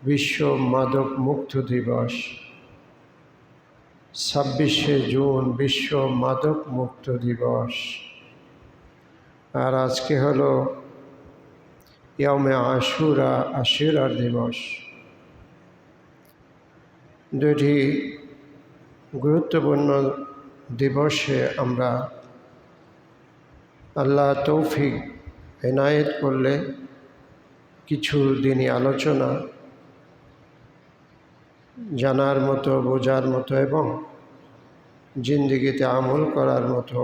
বিশ্ব মাদক মুক্ত দিবস। 26শে জুন বিশ্ব মাদক মুক্ত দিবস। আর আজকে হলো ইয়মে আশুরার দিবস। দুটি গুরুত্বপূর্ণ দিবসে আমরা আল্লাহ তৌফিক এনায়েত করলে কিছু দিনই আলোচনা জানার মতো, বোঝার মতো এবং জিন্দেগিতে আমল করার মতো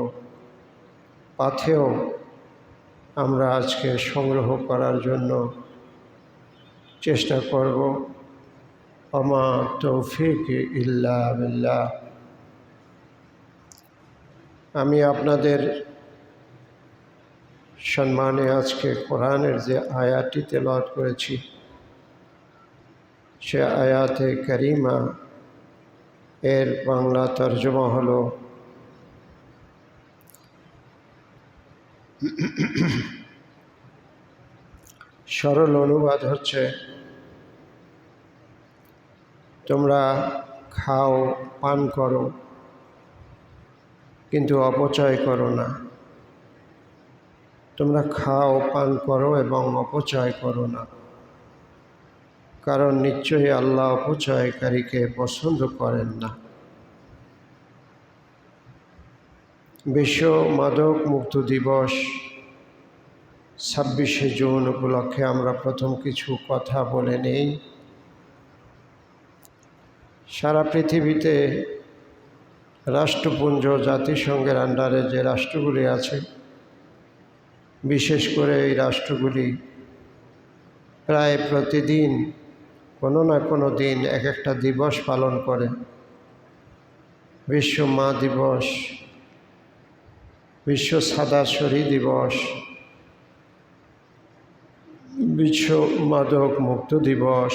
পাথেও আমরা আজকে সংগ্রহ করার জন্য চেষ্টা করব। আমা তৌফিক ইল্লা বিল্লাহ। আমি আপনাদের সম্মানে আজকে কোরআনের যে আয়াতটি তেলাওয়াত করেছি, সে আয়াতে কারিমা এর বাংলা তর্জমা হলো সরল অনুবাদ হচ্ছে, তোমরা খাও পান করো কিন্তু অপচয় করো না। তোমরা খাও পান করো এবং অপচয় করো না, কারণ নিশ্চয়ই আল্লাহ অপচয়কারীকে পছন্দ করেন না। বিশ্ব মাদক মুক্ত দিবস 26শে জুন উপলক্ষে আমরা প্রথম কিছু কথা বলে নেই। সারা পৃথিবীতে রাষ্ট্রপুঞ্জ জাতিসংঘের আন্ডারে যে রাষ্ট্রগুলি আছে, বিশেষ করে এই রাষ্ট্রগুলি প্রায় প্রতিদিন কোনো না কোনো দিন এক একটা দিবস পালন করে। বিশ্ব মা দিবস, বিশ্ব সাদা শরী দিবস, বিশ্ব মাদক মুক্ত দিবস,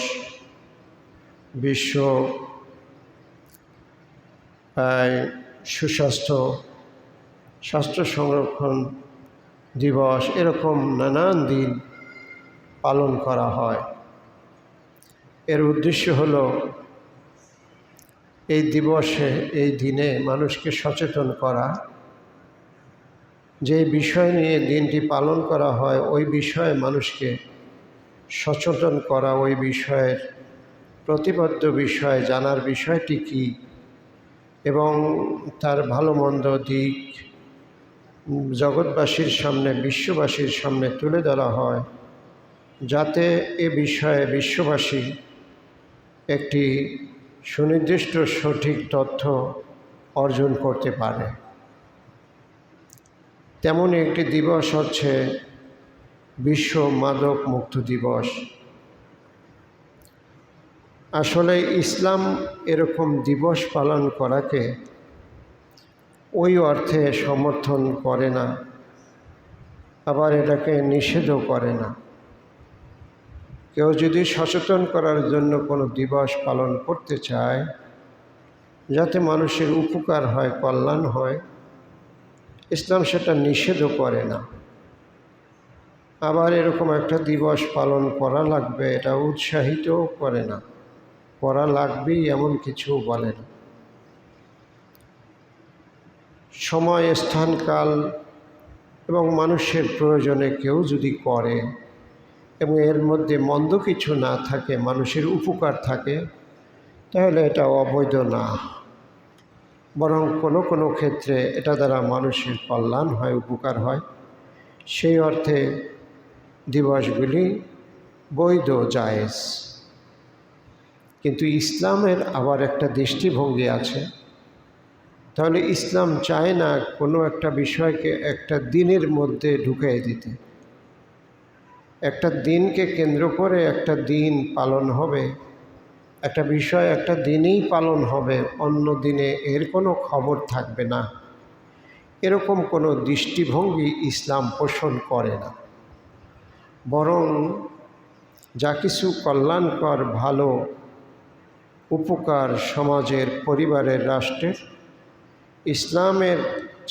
বিশ্ব স্বাস্থ্য সংরক্ষণ দিবস, এরকম নানান দিন পালন করা হয়। এর উদ্দেশ্য হলো এই দিবসে, এই দিনে মানুষকে সচেতন করা, যে বিষয় নিয়ে দিনটি পালন করা হয় ওই বিষয়ে মানুষকে সচেতন করা, ওই বিষয়ের প্রতিপাদ্য বিষয় জানার বিষয়টি কী এবং তার ভালো মন্দ দিক জগৎবাসীর সামনে, বিশ্ববাসীর সামনে তুলে ধরা হয়, যাতে এ বিষয়ে বিশ্ববাসী একটি সুনির্দিষ্ট সঠিক তথ্য অর্জন করতে পারে। তেমনই একটি দিবস হচ্ছে বিশ্ব মাদক মুক্ত দিবস। আসলে ইসলাম এরকম দিবস পালন করাকে ওই অর্থে সমর্থন করে না, আবার এটাকে নিষেধও করে না। কেউ যদি সচেতন করার জন্য কোনো দিবস পালন করতে চায়, যাতে মানুষের উপকার হয়, কল্যাণ হয়, ইসলাম সেটা নিষেধও করে না। আবার এরকম একটা দিবস পালন করা লাগবে এটা উৎসাহিতও করে না, করা লাগবেই এমন কিছু বলে না। সময়, স্থান, কাল এবং মানুষের প্রয়োজনে কেউ যদি করে এবং এর মধ্যে মন্দ কিছু না থাকে, মানুষের উপকার থাকে, তাহলে এটা অবৈধ না, বরং কোনো কোনো ক্ষেত্রে এটা দ্বারা মানুষের কল্যাণ হয়, উপকার হয়। সেই অর্থে দিবসগুলি বৈধ, জায়েজ। কিন্তু ইসলামের আবার একটা দৃষ্টিভঙ্গি আছে। তাহলে ইসলাম চায় না কোনো একটা বিষয়কে একটা দিনের মধ্যে ঢুকিয়ে দিতে। একটা দিনকে কেন্দ্র করে একটা দিন পালন হবে, একটা বিষয় একটা দিনেই পালন হবে, অন্য দিনে এর কোনো খবর থাকবে না, এরকম কোনো দৃষ্টিভঙ্গি ইসলাম পোষণ করে না। বরং যা কিছু কল্যাণকর, ভালো, উপকার সমাজের, পরিবারের, রাষ্ট্রের, ইসলামের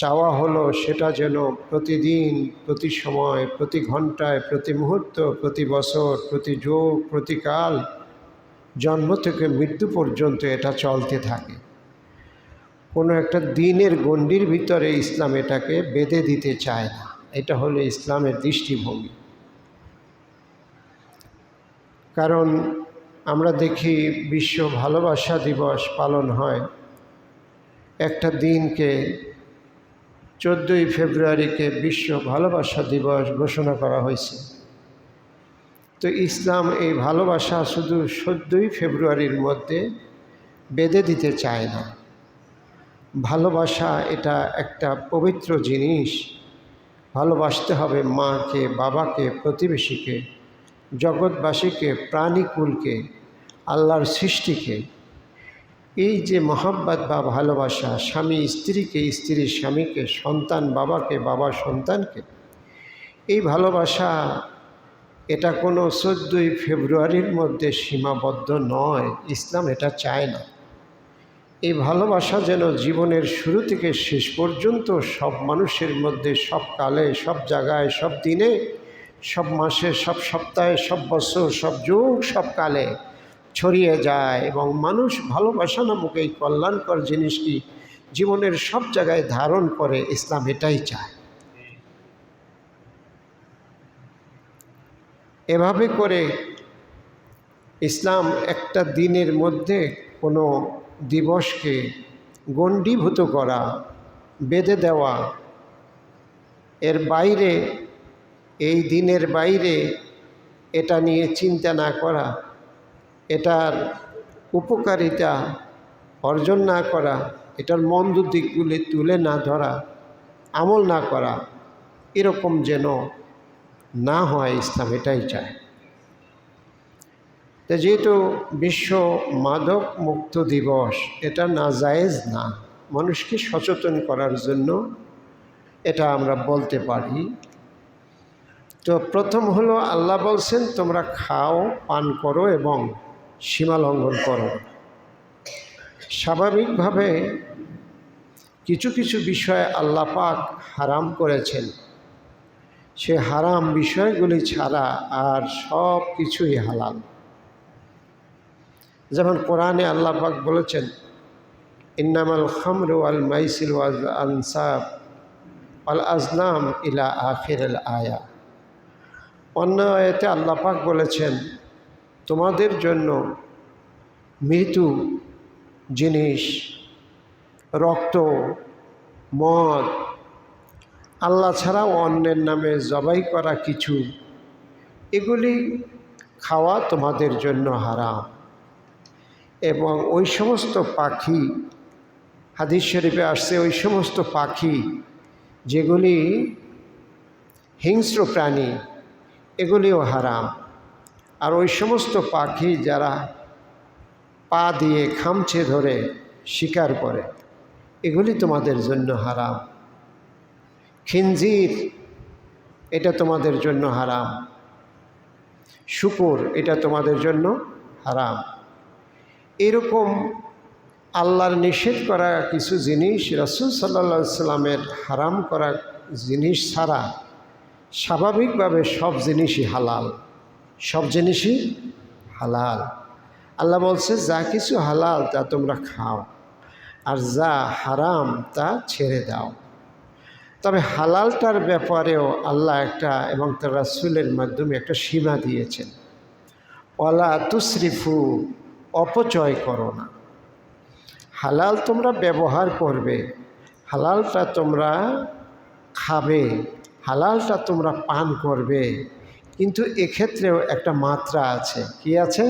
চাওয়া হলো সেটা যেন প্রতিদিন, প্রতি সময়, প্রতি ঘন্টায়, প্রতি মুহূর্ত, প্রতি বছর, প্রতি যুগ, প্রতি কাল জন্ম থেকে মৃত্যু পর্যন্ত এটা চলতে থাকে। কোনো একটা দিনের গণ্ডির ভিতরে ইসলাম এটাকে বেঁধে দিতে চায় না। এটা হলো ইসলামের দৃষ্টিভঙ্গি। কারণ আমরা দেখি বিশ্ব ভালোবাসা দিবস পালন হয় একটা দিনকে, 14ই ফেব্রুয়ারিকে বিশ্ব ভালোবাসা দিবস ঘোষণা করা হয়েছে। তো ইসলাম এই ভালোবাসা শুধু 14ই ফেব্রুয়ারির মধ্যে বেঁধে দিতে চায় না। ভালোবাসা এটা একটা পবিত্র জিনিস। ভালোবাসতে হবে মাকে, বাবাকে, প্রতিবেশীকে, জগৎবাসীকে, প্রাণীকুলকে, আল্লাহর সৃষ্টিকে। এই যে মহব্বত বা ভালোবাসা, স্বামী স্ত্রীকে, স্ত্রী স্বামীকে, সন্তান বাবাকে, বাবা সন্তানকে, এই ভালোবাসা এটা কোনো 14ই ফেব্রুয়ারির মধ্যে সীমাবদ্ধ নয়। ইসলাম এটা চায় না। এই ভালোবাসা যেন জীবনের শুরু থেকে শেষ পর্যন্ত সব মানুষের মধ্যে, সব কালে, সব জায়গায়, সব দিনে, সব মাসে, সব সপ্তাহে, সব বছর, সব যুগ, সব কালে ছড়িয়ে যায় এবং মানুষ ভালোবাসা নামক এই কল্যাণকর জিনিসটি জীবনের সব জায়গায় ধারণ করে। ইসলাম এটাই চায়। এভাবে করে ইসলাম একটা দিনের মধ্যে কোনো দিবসকে গণ্ডীভূত করা, বেঁধে দেওয়া, এর বাইরে, এই দিনের বাইরে এটা নিয়ে চিন্তা না করা, এটার উপকারিতা অর্জন না করা, এটার মন্দ দিকগুলি তুলে না ধরা, আমল না করা, এরকম যেন না হয়। ইসলাম এটাই চায়। তো যেহেতু বিশ্ব মাদক মুক্ত দিবস, এটা নাজায়েজ না, মানুষকে সচেতন করার জন্য এটা আমরা বলতে পারি। তো প্রথম হলো আল্লাহ বলছেন তোমরা খাও, পান করো এবং সীমা লঙ্ঘন করো। স্বাভাবিকভাবে কিছু কিছু বিষয় আল্লাহ পাক হারাম করেছেন, সে হারাম বিষয়গুলি ছাড়া আর সব কিছুই হালাল। যেমন কোরআনে আল্লাহ পাক বলেছেন ইন্নামাল খামরু ওয়াল মাইসির ওয়াল আনসাব ওয়াল আজলাম ইলা আখিরিল আয়া। অন্য আয়াতে আল্লাহ পাক বলেছেন তোমাদের জন্য মৃত্যু জিনিস, রক্ত, মদ, আল্লাহ ছাড়াও অন্যের নামে জবাই করা কিছু, এগুলি খাওয়া তোমাদের জন্য হারাম। এবং ওই সমস্ত পাখি, হাদিস শরীফে আসছে, ওই সমস্ত পাখি যেগুলি হিংস্র প্রাণী, এগুলিও হারাম। আর ওই সমস্ত পাখি যারা পা দিয়ে খামচে ধরে শিকার করে, এগুলি তোমাদের জন্য হারাম। খিনজির, এটা তোমাদের জন্য হারাম। শূকর, এটা তোমাদের জন্য হারাম। এরকম আল্লাহর নিষেধ করা কিছু জিনিস, রাসূল সাল্লাল্লাহু আলাইহি সাল্লামের হারাম করা জিনিস ছাড়া স্বাভাবিকভাবে সব জিনিসই হালাল। সব জিনিসই হালাল। আল্লাহ বলছে যা কিছু হালাল তা তোমরা খাও, আর যা হারাম তা ছেড়ে দাও। তবে হালালটার ব্যাপারেও আল্লাহ একটা এবং তার রাসূলের মাধ্যমে একটা সীমা দিয়েছেন। ওয়ালা তুসরিফু, অপচয় করো না। হালাল তোমরা ব্যবহার করবে, হালালটা তোমরা খাবে, হালালটা তোমরা পান করবে, কিন্তু এক্ষেত্রেও একটা মাত্রা আছে। কি আছে?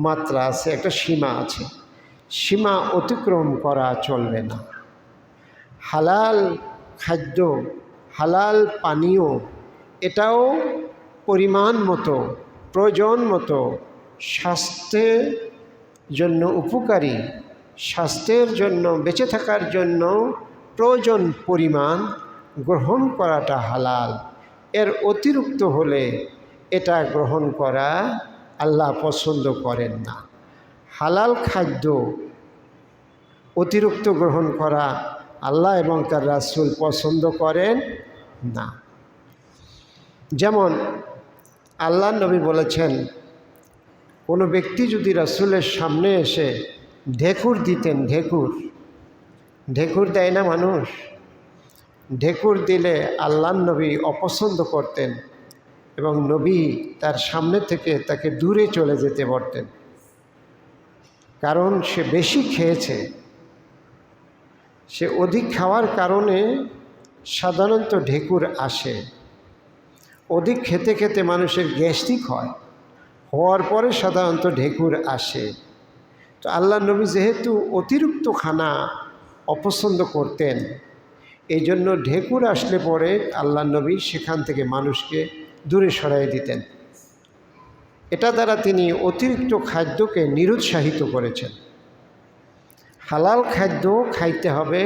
মাত্রা আছে, একটা সীমা আছে। সীমা অতিক্রম করা চলবে না। হালাল খাদ্য, হালাল পানীয়, এটাও পরিমাণ মতো, প্রয়োজন মতো, স্বাস্থ্যের জন্য উপকারী, স্বাস্থ্যের জন্য, বেঁচে থাকার জন্য প্রয়োজন পরিমাণ গ্রহণ করাটা হালাল। এর অতিরিক্ত হলে এটা গ্রহণ করা আল্লাহ পছন্দ করেন না। হালাল খাদ্য অতিরিক্ত গ্রহণ করা আল্লাহ এবং তার রাসূল পছন্দ করেন না। যেমন আল্লাহ নবী বলেছেন কোনো ব্যক্তি যদি রাসূলের সামনে এসে ঢেকুর দিতেন, ঢেকুর দেয় না মানুষ, ঢেকুর দিলে আল্লাহর নবী অপছন্দ করতেন এবং নবী তার সামনে থেকে তাকে দূরে চলে যেতে বলতেন। কারণ সে বেশি খেয়েছে, সে অধিক খাওয়ার কারণে সাধারণত ঢেকুর আসে। অধিক খেতে খেতে মানুষের গ্যাস্ট্রিক হয়, হওয়ার পরে সাধারণত ঢেকুর আসে। তো আল্লাহ নবী যেহেতু অতিরিক্ত খানা অপছন্দ করতেন, এই জন্য ঢেকুর আসলে পরে আল্লাহ নবী সেখান থেকে মানুষকে দূরে সরাই দিতেন। এটা দ্বারা তিনি অতিরিক্ত খাদ্যকে নিরুৎসাহিত করেছেন। হালাল খাদ্য খাইতে হবে,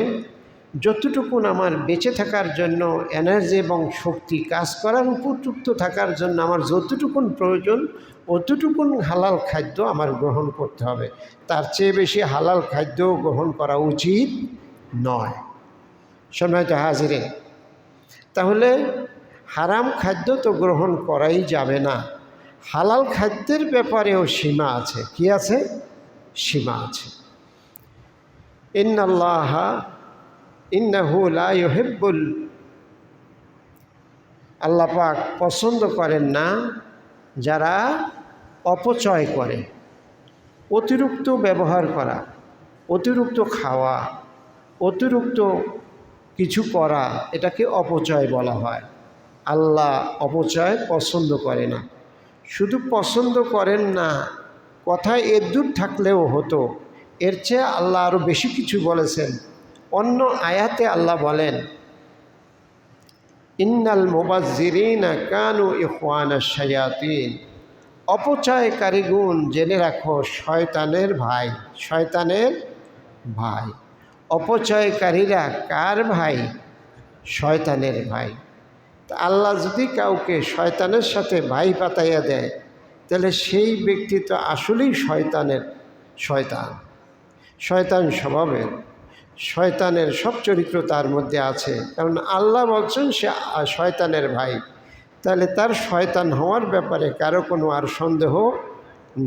যতটুকুন আমার বেঁচে থাকার জন্য এনার্জি এবং শক্তি কাজ করার উপযুক্ত থাকার জন্য আমার যতটুকুন প্রয়োজন অতটুকুন হালাল খাদ্য আমার গ্রহণ করতে হবে। তার চেয়ে বেশি হালাল খাদ্য গ্রহণ করা উচিত নয়। সম্মানিত হাজিরিন, তাহলে হারাম খাদ্য তো গ্রহণ করাই যাবে না, হালাল খাদ্যের ব্যাপারেও সীমা আছে। কি আছে? সীমা আছে। ইন্নাহু লা ইউহিব্বুল, আল্লাহ পাক পছন্দ করেন না যারা অপচয় করে। অতিরিক্ত ব্যবহার করা, অতিরিক্ত খাওয়া, অতিরিক্ত কিছু করা, এটাকে অপচয় বলা হয়। আল্লাহ অপচয় পছন্দ করে না। শুধু পছন্দ করেন না, কথায় এর দূর থাকলেও হতো, এর চেয়ে আল্লাহ আরও বেশি কিছু বলেছেন। অন্য আয়াতে আল্লাহ বলেন, ইন্নাল মুবাজ্জিরিনা কানু ইখওয়ানাশ শায়াতিন, অপচয়কারীগুণ জেনে রাখো শয়তানের ভাই। শয়তানের ভাই। অপচয়কারীরা কার ভাই? শয়তানের ভাই। তা আল্লাহ যদি কাউকে শয়তানের সাথে ভাই পাতাইয়া দেয়, তাহলে সেই ব্যক্তি তো আসলেই শয়তান স্বভাবের, শয়তানের সব চরিত্র তার মধ্যে আছে। কারণ আল্লাহ বলছেন সে শয়তানের ভাই, তাহলে তার শয়তান হওয়ার ব্যাপারে কারো কোনো আর সন্দেহ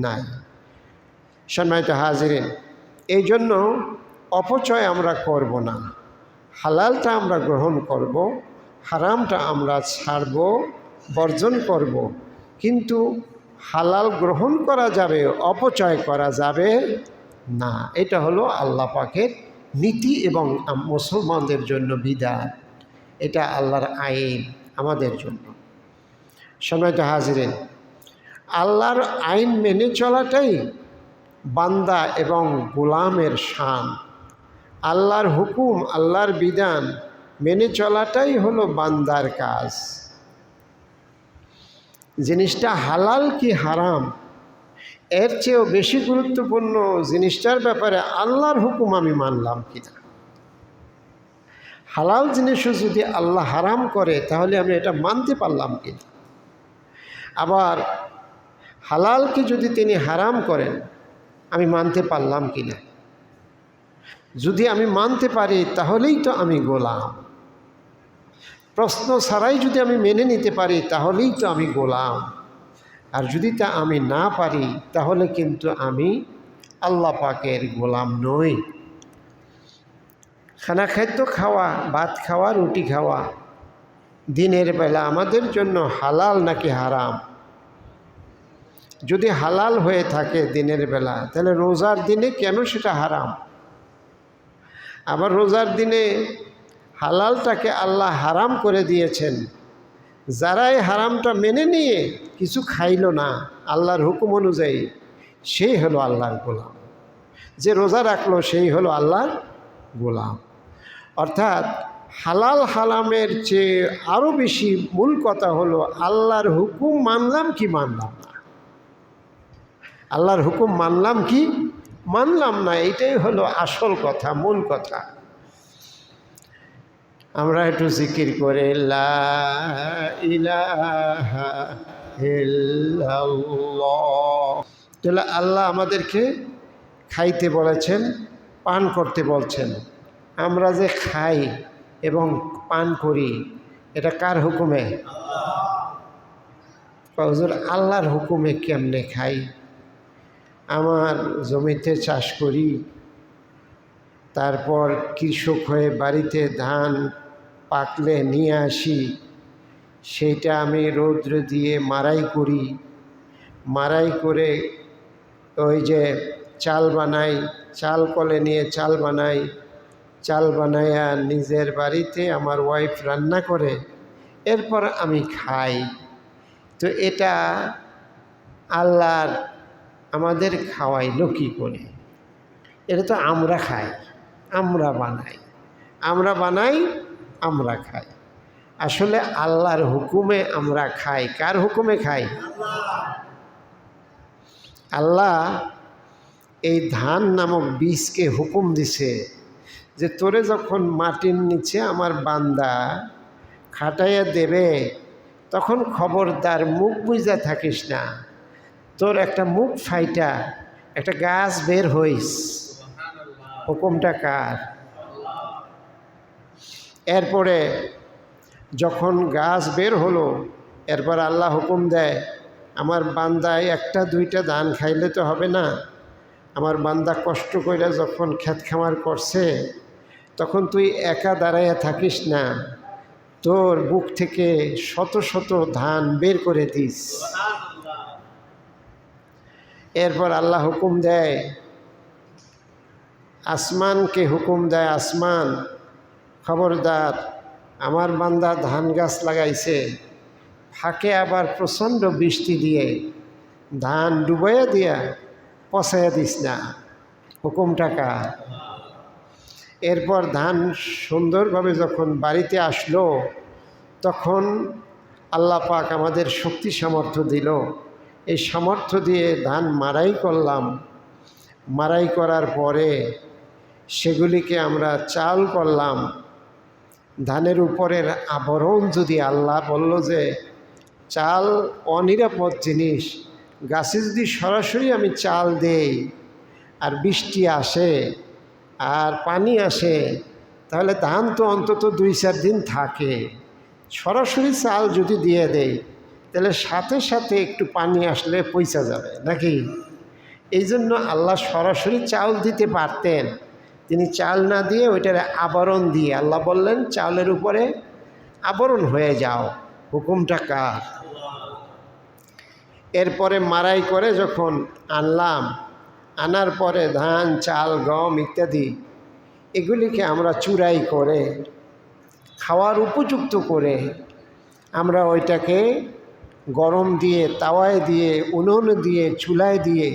নাই। সম্মানিত হাজিরিন, এই জন্য অপচয় আমরা করব না, হালালটা আমরা গ্রহণ করব, হারামটা আমরা ছাড়ব, বর্জন করব। কিন্তু হালাল গ্রহণ করা যাবে, অপচয় করা যাবে না। এটা হলো আল্লাহ পাকের নীতি এবং মুসলমানদের জন্য বিধান। এটা আল্লাহর আইন আমাদের জন্য। সম্মানিত হাজিরিন, আল্লাহর আইন মেনে চলাটাই বান্দা এবং গোলামের শান। আল্লাহর হুকুম, আল্লাহর বিধান মেনে চলাটাই হলো বান্দার কাজ। জিনিসটা হালাল কি হারাম, এর চেয়েও বেশি গুরুত্বপূর্ণ জিনিসটার ব্যাপারে আল্লাহর হুকুম আমি মানলাম কিনা। হালাল জিনিসও যদি আল্লাহ হারাম করে, তাহলে আমি এটা মানতে পারলাম কিনা। আবার হালালকে যদি তিনি হারাম করেন, আমি মানতে পারলাম কিনা। যদি আমি মানতে পারি, তাহলেই তো আমি গোলাম। প্রশ্ন ছাড়াই যদি আমি মেনে নিতে পারি, তাহলেই তো আমি গোলাম। আর যদি তা আমি না পারি, তাহলে কিন্তু আমি আল্লাহ পাকের গোলাম নই। খানা খাদ্য খাওয়া, ভাত খাওয়া, রুটি খাওয়া দিনের বেলা আমাদের জন্য হালাল নাকি হারাম? যদি হালাল হয়ে থাকে দিনের বেলা, তাহলে রোজার দিনে কেন সেটা হারাম? আবার রোজার দিনে হালালটাকে আল্লাহ হারাম করে দিয়েছেন। যারা এই হারামটা মেনে নিয়ে কিছু খাইল না আল্লাহর হুকুম অনুযায়ী, সেই হলো আল্লাহর গোলাম। যে রোজা রাখলো সেই হলো আল্লাহর গোলাম। অর্থাৎ হালাল হারামের চেয়ে আরও বেশি মূল কথা হলো আল্লাহর হুকুম মানলাম কি মানলাম না। আল্লাহর হুকুম মানলাম কি মানলাম না, এইটাই হলো আসল কথা, মূল কথা। আমরা একটু জিকির করে লা ইলাহা ইল্লাল্লাহ। তাহলে আল্লাহ আমাদেরকে খাইতে বলেছেন, পান করতে বলছেন। আমরা যে খাই এবং পান করি, এটা কার হুকুমে? হুজুর আল্লাহর হুকুমে কেমনে খাই? আমার জমিতে চাষ করি, তারপর কৃষক হয়ে বাড়িতে ধান পাকলে নিয়ে আসি, সেইটা আমি রৌদ্র দিয়ে মাড়াই করি, মাড়াই করে ওই যে চাল বানাই, চাল কলে নিয়ে চাল বানাই, চাল বানাইয়া নিজের বাড়িতে আমার ওয়াইফ রান্না করে, এরপর আমি খাই। তো এটা আল্লাহর আমাদের খাওয়াইলো কী করে? এটা তো আমরা খাই, আমরা বানাই, আমরা বানাই, আমরা খাই। আসলে আল্লাহর হুকুমে আমরা খাই। কার হুকুমে খাই? আল্লাহ এই ধান নামক বীজকে হুকুম দিছে যে তোরে যখন মাটির নিচে আমার বান্দা খাটাইয়া দেবে, তখন খবরদার মুখ বুঝা থাকিস না, তোর একটা মুখ ফাইটা একটা গাছ বের হইস। হুকুমটা কার? এরপরে যখন গাছ বের হলো, এরপর আল্লাহ হুকুম দেয়, আমার বান্দায় একটা দুইটা ধান খাইলে তো হবে না, আমার বান্দা কষ্ট কইরা যখন ক্ষেত খামার করছে, তখন তুই একা দাঁড়াইয়া থাকিস না, তোর বুক থেকে শত শত ধান বের করে দিস। এরপর আল্লাহ হুকুম দেয়, আসমানকে হুকুম দেয়, আসমান খবরদার, আমার বান্দা ধান গাছ লাগাইছে, ফাঁকে আবার প্রচণ্ড বৃষ্টি দিয়ে ধান ডুবাইয়া দিয়া পচাইয়া দিস না। হুকুমটা কার? এরপর ধান সুন্দরভাবে যখন বাড়িতে আসলো, তখন আল্লাহ পাক আমাদের শক্তি সামর্থ্য দিল। এই সামর্থ্য দিয়ে ধান মাড়াই করলাম, মাড়াই করার পরে সেগুলিকে আমরা চাল করলাম। ধানের উপরের আবরণ যদি আল্লাহ বলল যে চাল অনিরাপদ জিনিস, গাছে যদি সরাসরি আমি চাল দেই আর বৃষ্টি আসে আর পানি আসে, তাহলে ধান তো অন্তত 2-4 দিন থাকে। সরাসরি চাল যদি দিয়ে দেই, তাহলে সাথে সাথে একটু পানি আসলে পয়সা যাবে নাকি? এই জন্য আল্লাহ সরাসরি চাল দিতে পারতেন, তিনি চাল না দিয়ে ওইটার আবরণ দিয়ে আল্লাহ বললেন চালের উপরে আবরণ হয়ে যাও। হুকুমটা কার? এরপরে মাড়াই করে যখন আনলাম, আনার পরে ধান চাল গম ইত্যাদি এগুলিকে আমরা চুরাই করে খাওয়ার উপযুক্ত করে আমরা ওইটাকে গরম দিয়ে, তাওয়ায় দিয়ে, উনুনে দিয়ে, চুলায় দিয়ে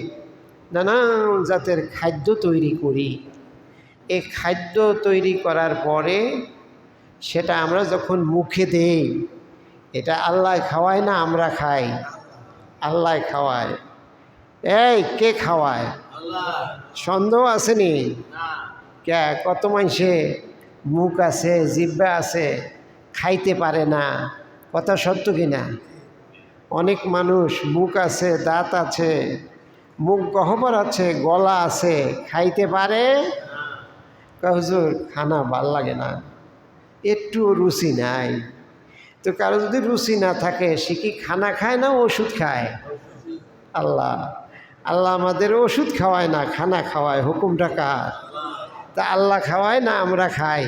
নানান জাতের খাদ্য তৈরি করি। এই খাদ্য তৈরি করার পরে সেটা আমরা যখন মুখে দেই, এটা আল্লাহ খাওয়ায় না আমরা খাই? আল্লাহ খাওয়ায়। এই কে খাওয়ায়? সন্দেহ আসেনি? কে? কত মানুষে মুখ আছে, জিহ্বা আছে, খাইতে পারে না। কথা সত্য কিনা? অনেক মানুষ মুখ আছে, দাঁত আছে, মুখ গহ্বর আছে, গলা আছে, খাইতে পারে। হুজুর খানা ভাল লাগে না, একটু রুচি নাই। তো কারো যদি রুচি না থাকে, সে কি খানা খায় না ওষুধ খায়? আল্লাহ আল্লাহ আমাদের ওষুধ খাওয়ায় না, খানা খাওয়ায়। হুকুমটা কার? তা আল্লাহ খাওয়ায় না আমরা খাই?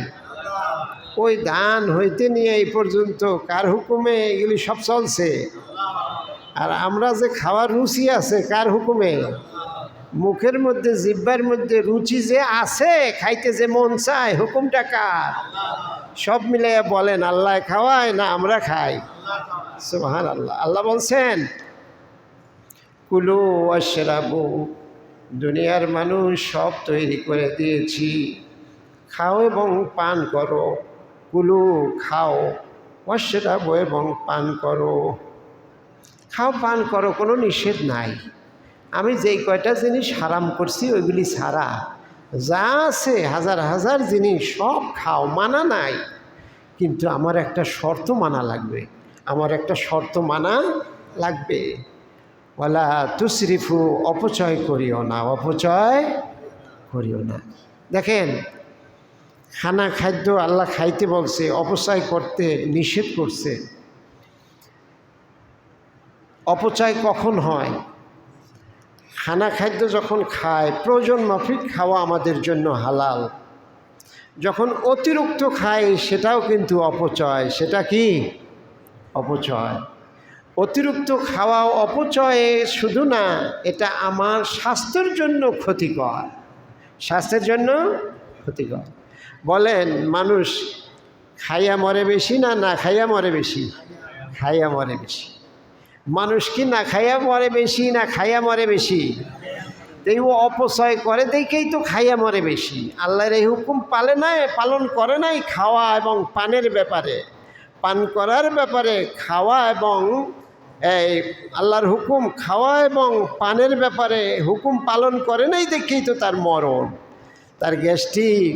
ওই ধান হইতে নিয়ে এই পর্যন্ত কার হুকুমে এগুলি সব চলছে? আর আমরা যে খাওয়ার রুচি আছে কার হুকুমে? মুখের মধ্যে, জিহ্বার মধ্যে রুচি যে আছে, খাইতে যে মন চায়, হুকুমটা কার? সব মিলাইয়া বলেন আল্লাহ খাওয়ায় না আমরা খাই? সুবহানাল্লাহ। আল্লাহ বলছেন কুলু ওয়াশরাবু, দুনিয়ার মানুষ সব তৈরি করে দিয়েছি, খাও এবং পান করো। কুলু খাও, ওয়াশরাবু এবং পান করো। খাও পান করো, কোনো নিষেধ নাই। আমি যেই কয়টা জিনিস হারাম করছি ওইগুলি ছাড়া যা আছে হাজার হাজার জিনিস সব খাও, মানা নাই। কিন্তু আমার একটা শর্ত মানা লাগবে, আমার একটা শর্ত মানা লাগবে। ওয়ালা তুসরিফু, অপচয় করিও না, অপচয় করিও না। দেখেন খানা খাদ্য আল্লাহ খাইতে বলছে, অপচয় করতে নিষেধ করছে। অপচয় কখন হয়? খানা খাদ্য যখন খায় প্রয়োজন মাফিক খাওয়া আমাদের জন্য হালাল, যখন অতিরিক্ত খায় সেটাও কিন্তু অপচয়। সেটা কি? অপচয়। অতিরিক্ত খাওয়া অপচয়ে শুধু না, এটা আমার স্বাস্থ্যের জন্য ক্ষতিকর, স্বাস্থ্যের জন্য ক্ষতিকর। বলেন, মানুষ খাইয়া মরে বেশি না না খাইয়া মরে বেশি? খাইয়া মরে বেশি। মানুষ কি না খাইয়া মরে বেশি না খাইয়া মরে বেশি? এই ও অপচয় করে দেখেই তো খাইয়া মরে বেশি। আল্লাহর এই হুকুম পালন করে নাই খাওয়া এবং পানের ব্যাপারে, পান করার ব্যাপারে খাওয়া এবং এই আল্লাহর হুকুম খাওয়া এবং পানের ব্যাপারে হুকুম পালন করে নাই দেখেই তো তার মরণ, তার গ্যাস্ট্রিক,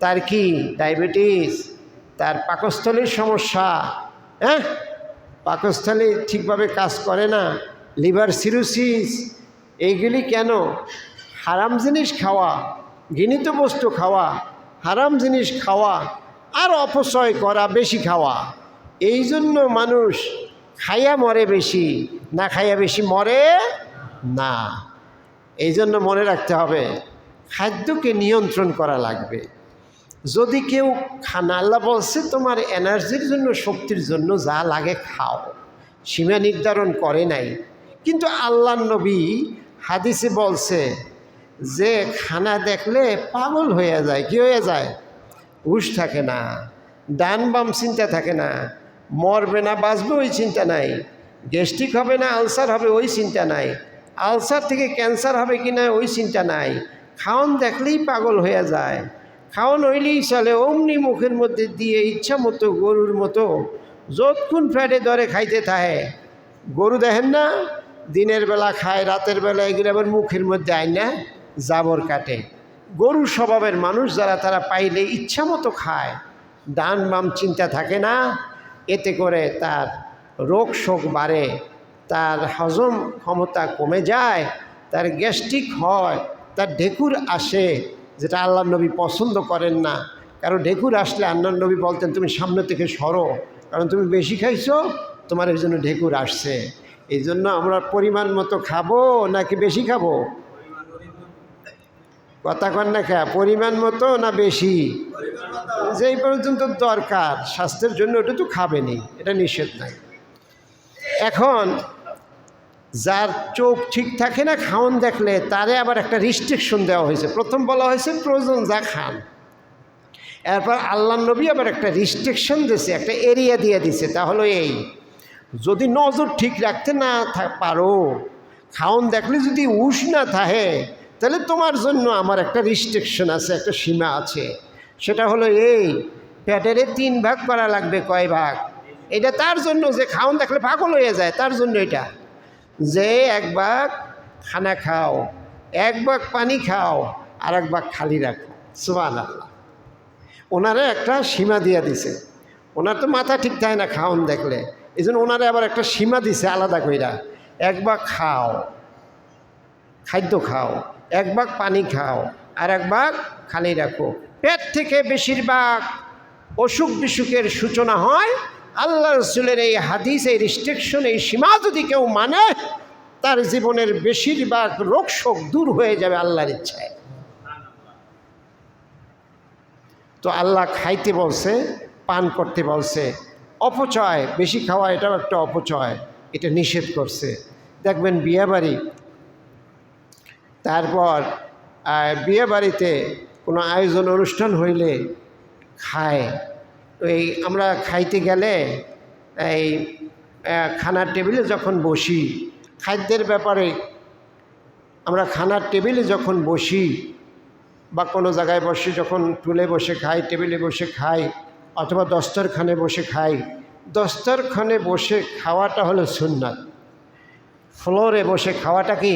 তার কি ডায়াবেটিস, তার পাকস্থলীর সমস্যা, হ্যাঁ পাকস্থলী ঠিকভাবে কাজ করে না, লিভার সিরোসিস। এইগুলি কেন? হারাম জিনিস খাওয়া, ঘৃণিত বস্তু খাওয়া, হারাম জিনিস খাওয়া আর অপচয় করা, বেশি খাওয়া। এই জন্য মানুষ খাইয়া মরে বেশি, না খাইয়া বেশি মরে না। এই জন্য মনে রাখতে হবে খাদ্যকে নিয়ন্ত্রণ করা লাগবে। যদি কেউ খানা, আল্লাহ বলছে তোমার এনার্জির জন্য, শক্তির জন্য যা লাগে খাও, সীমা নির্ধারণ করে নাই। কিন্তু আল্লাহর নবী হাদিসে বলছে যে খানা দেখলে পাগল হয়ে যায়। কি হয়ে যায়? হুঁশ থাকে না, ডান বাম চিন্তা থাকে না, মরবে না বাঁচবে ওই চিন্তা নাই, গ্যাস্ট্রিক হবে না আলসার হবে ওই চিন্তা নাই, আলসার থেকে ক্যান্সার হবে কি না ওই চিন্তা নাই। খাওন দেখলেই পাগল হয়ে যায়, খাওন হইলেই চলে অমনি মুখের মধ্যে দিয়ে ইচ্ছা মতো গরুর মতো যতক্ষণ ফ্যাটে ধরে খাইতে থাকে। গরু দেখেন না, দিনের বেলা খায়, রাতের বেলা এগুলো আবার মুখের মধ্যে আয় না জাবর কাটে। গরু স্বভাবের মানুষ যারা, তারা পাইলে ইচ্ছা মতো খায়, ডান বাম চিন্তা থাকে না। এতে করে তার রোগ শোক বাড়ে, তার হজম ক্ষমতা কমে যায়, তার গ্যাস্ট্রিক হয়, তার ঢেকুর আসে, যেটা আল্লাহর নবী পছন্দ করেন না। কারণ ঢেকুর আসলে আল্লাহর নবী বলতেন তুমি সামনে থেকে সরো, কারণ তুমি বেশি খাইছো, তোমার এর জন্য ঢেকুর আসছে। এই জন্য আমরা পরিমাণ মতো খাবো নাকি বেশি খাবো? কথা কন না খা, পরিমাণ মতো না বেশি? যেই পর্যন্ত দরকার স্বাস্থ্যের জন্য ওটা তো খাবেনি, এটা নিষেধ নাই। এখন যার চোখ ঠিক থাকে না, খাওন দেখলে তারে আবার একটা রিস্ট্রিকশন দেওয়া হয়েছে। প্রথম বলা হয়েছে প্রয়োজন যা খান, এরপর আল্লাহ নবী আবার একটা রিস্ট্রিকশন দিয়েছে, একটা এরিয়া দিয়ে দিছে। তা হলো এই, যদি নজর ঠিক রাখতে না পারো, খাওন দেখলে যদি হুঁশ না থাকে, তাহলে তোমার জন্য আমার একটা রিস্ট্রিকশন আছে, একটা সীমা আছে। সেটা হলো এই, পেটের 3 ভাগ করা লাগবে। কয় ভাগ? এটা তার জন্য যে খাওন দেখলে পাগল হয়ে যায়, তার জন্য এটা যে 1 ভাগ খানা খাও, 1 ভাগ পানি খাও, আর 1 ভাগ খালি রাখো। সুবহানাল্লাহ। ওনারা একটা সীমা দিয়ে দিছে। ওনার তো মাথা ঠিক থাকে না খাওন দেখলে, এই জন্য ওনারা আবার একটা সীমা দিছে আলাদা কইরা। 1 ভাগ খাও, খাদ্য খাও, 1 ভাগ পানি খাও, আর 1 ভাগ খালি রাখো। পেট থেকে বেশিরভাগ অসুখ বিসুখের সূচনা হয়। আল্লাহ রসুলের এই হাদিস, এই রিস্ট্রিকশন, এই সীমা যদি কেউ মানে, তার জীবনের বেশিরভাগ রোগ শোক দূর হয়ে যাবে আল্লাহর ইচ্ছায়। তো আল্লাহ খাইতে বলছে, পান করতে বলছে। অপচয় বেশি খাওয়া এটাও একটা অপচয়, এটা নিষেধ করছে। দেখবেন বিয়েবাড়ি, তারপর বিয়েবাড়িতে কোনো আয়োজন অনুষ্ঠান হইলে খায়। এই আমরা খাইতে গেলে এই খানার টেবিলে যখন বসি, খাদ্যের ব্যাপারে আমরা খানার টেবিলে যখন বসি বা কোনো জায়গায় বসে, যখন টুলে বসে খাই, টেবিলে বসে খাই, অথবা দস্তরখানে বসে খাই, দস্তরখানে বসে খাওয়াটা হলো সুন্নাত। ফ্লোরে বসে খাওয়াটা কি?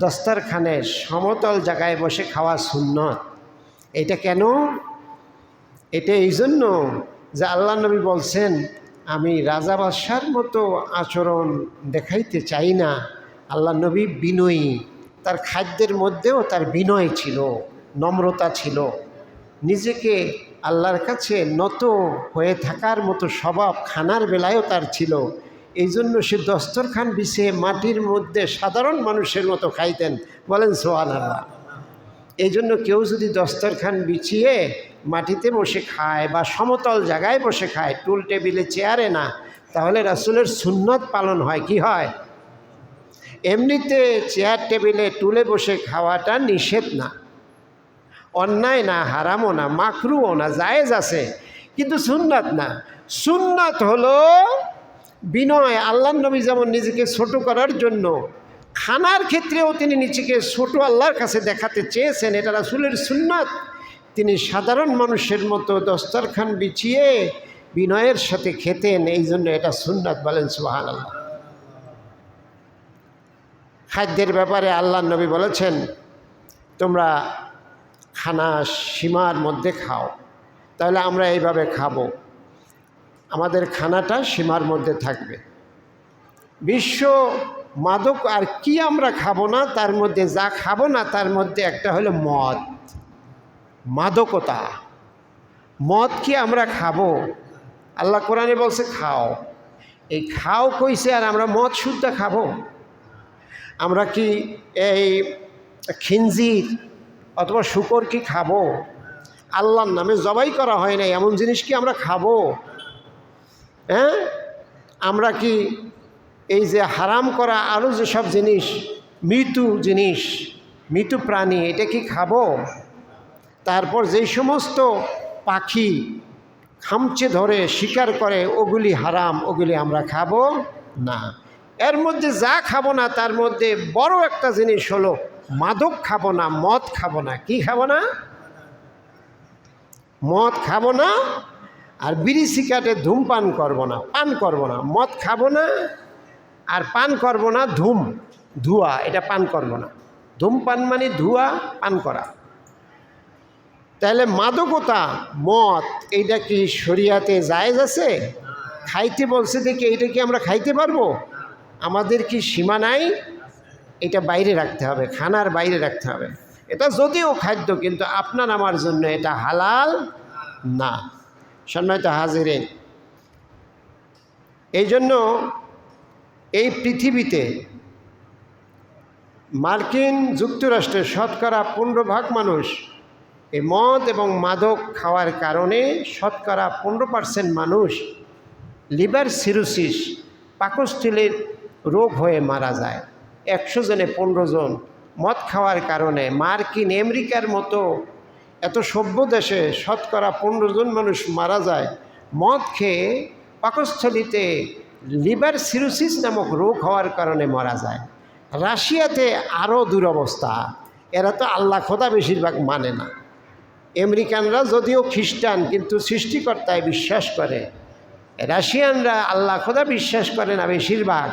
দস্তরখানে সমতল জায়গায় বসে খাওয়া সুন্নত। এটা কেন? এটা এই জন্য যে আল্লাহ নবী বলছেন, আমি রাজা বাদশার মতো আচরণ দেখাইতে চাই না। আল্লাহ নবী বিনয়ী, তার খাদ্যের মধ্যেও তার বিনয় ছিল, নম্রতা ছিল, নিজেকে আল্লাহর কাছে নত হয়ে থাকার মতো স্বভাব খানার বেলায়ও তার ছিল। এই জন্য সে দস্তরখান বিছিয়ে মাটির মধ্যে সাধারণ মানুষের মতো খাইতেন। বলেন সুবহানাল্লাহ। এই জন্য কেউ যদি দস্তরখান বিছিয়ে মাটিতে বসে খায় বা সমতল জায়গায় বসে খায়, টুল টেবিলে চেয়ারে না, তাহলে রাসূলের সুন্নত পালন হয়। কি হয়? এমনিতে চেয়ার টেবিলে টুলে বসে খাওয়াটা নিষেধ না, অন্যায় না, হারামও না, মাকরুও না, জায়েজ আছে, কিন্তু সুন্নাত না। সুন্নাত হলো বিনয়। আল্লাহর নবী যেমন নিজেকে ছোট করার জন্য খানার ক্ষেত্রেও তিনি নিজেকে ছোট আল্লাহর কাছে দেখাতে চেয়েছেন, এটা রাসূলের সুন্নাত। তিনি সাধারণ মানুষের মতো দস্তরখান বিছিয়ে বিনয়ের সাথে খেতেন, এই জন্য এটা সুন্নাত। বলেন সুবহানাল্লাহ। খাদ্যের ব্যাপারে আল্লাহর নবী বলেছেন, তোমরা খানা সীমার মধ্যে খাও। তাহলে আমরা এইভাবে খাবো, আমাদের খানাটা সীমার মধ্যে থাকবে। বিশ্ব মাদক আর কি আমরা খাবো না, তার মধ্যে যা খাবো না তার মধ্যে একটা হলো মদ, মাদকতা। মদ কি আমরা খাবো? আল্লাহ কোরআনে বলছে খাও। এই খাও কইছে, আর আমরা মদ শুদ্ধ খাবো? আমরা কি এই খিনজির অথবা শুকর কি খাবো? আল্লাহর নামে জবাই করা হয় না এমন জিনিস কি আমরা খাবো? হ্যাঁ, আমরা কি এই যে হারাম করা আরও যেসব জিনিস, মৃত্যু জিনিস, মৃত্যু প্রাণী, এটা কি খাবো? তারপর যেই সমস্ত পাখি খামচে ধরে শিকার করে, ওগুলি হারাম, ওগুলি আমরা খাবো না। এর মধ্যে যা খাবো না তার মধ্যে বড় একটা জিনিস হলো মাদক খাবো না, মদ খাবো না। কি খাবো না? মদ খাবো না, আর বিড়ি সিগারেটে ধূমপান করবো না, পান করবো না। মদ খাবো না আর পান করবো না, ধোঁয়া, এটা পান করবো না। ধূমপান মানে ধোঁয়া, পান করা। তাহলে মাদকতা, মদ, এইটা কি শরিয়াতে জায়েজ আছে? খাইতে বলছে দেখি, এইটা কি আমরা খাইতে পারবো? আমাদের কি সীমা নাই? এটা বাইরে রাখতে হবে, খানার বাইরে রাখতে হবে। এটা যদিও খাদ্য, কিন্তু আপনার আমার জন্য এটা হালাল না। সম্মানিত হাজিরিন, এই জন্য এই পৃথিবীতে মার্কিন যুক্তরাষ্ট্রের শতকরা 15% মানুষ এই মদ এবং মাদক খাওয়ার কারণে শতকরা 15% মানুষ লিভার সিরোসিস, পাকস্থলীর রোগ হয়ে মারা যায়। 100 জনে 15 জন মদ খাওয়ার কারণে। মার্কিন আমেরিকার মতো এত সভ্য দেশে শতকরা 15 জন মানুষ মারা যায় মদ খেয়ে, পাকস্থলীতে লিভার সিরোসিস নামক রোগ হওয়ার কারণে মারা যায়। রাশিয়াতে আরও দুরবস্থা, এরা তো আল্লাহ খোদা বেশিরভাগ মানে না। আমেরিকানরা যদিও খ্রিস্টান, কিন্তু সৃষ্টিকর্তায় বিশ্বাস করে। রাশিয়ানরা আল্লাহ খোদা বিশ্বাস করে না বেশিরভাগ।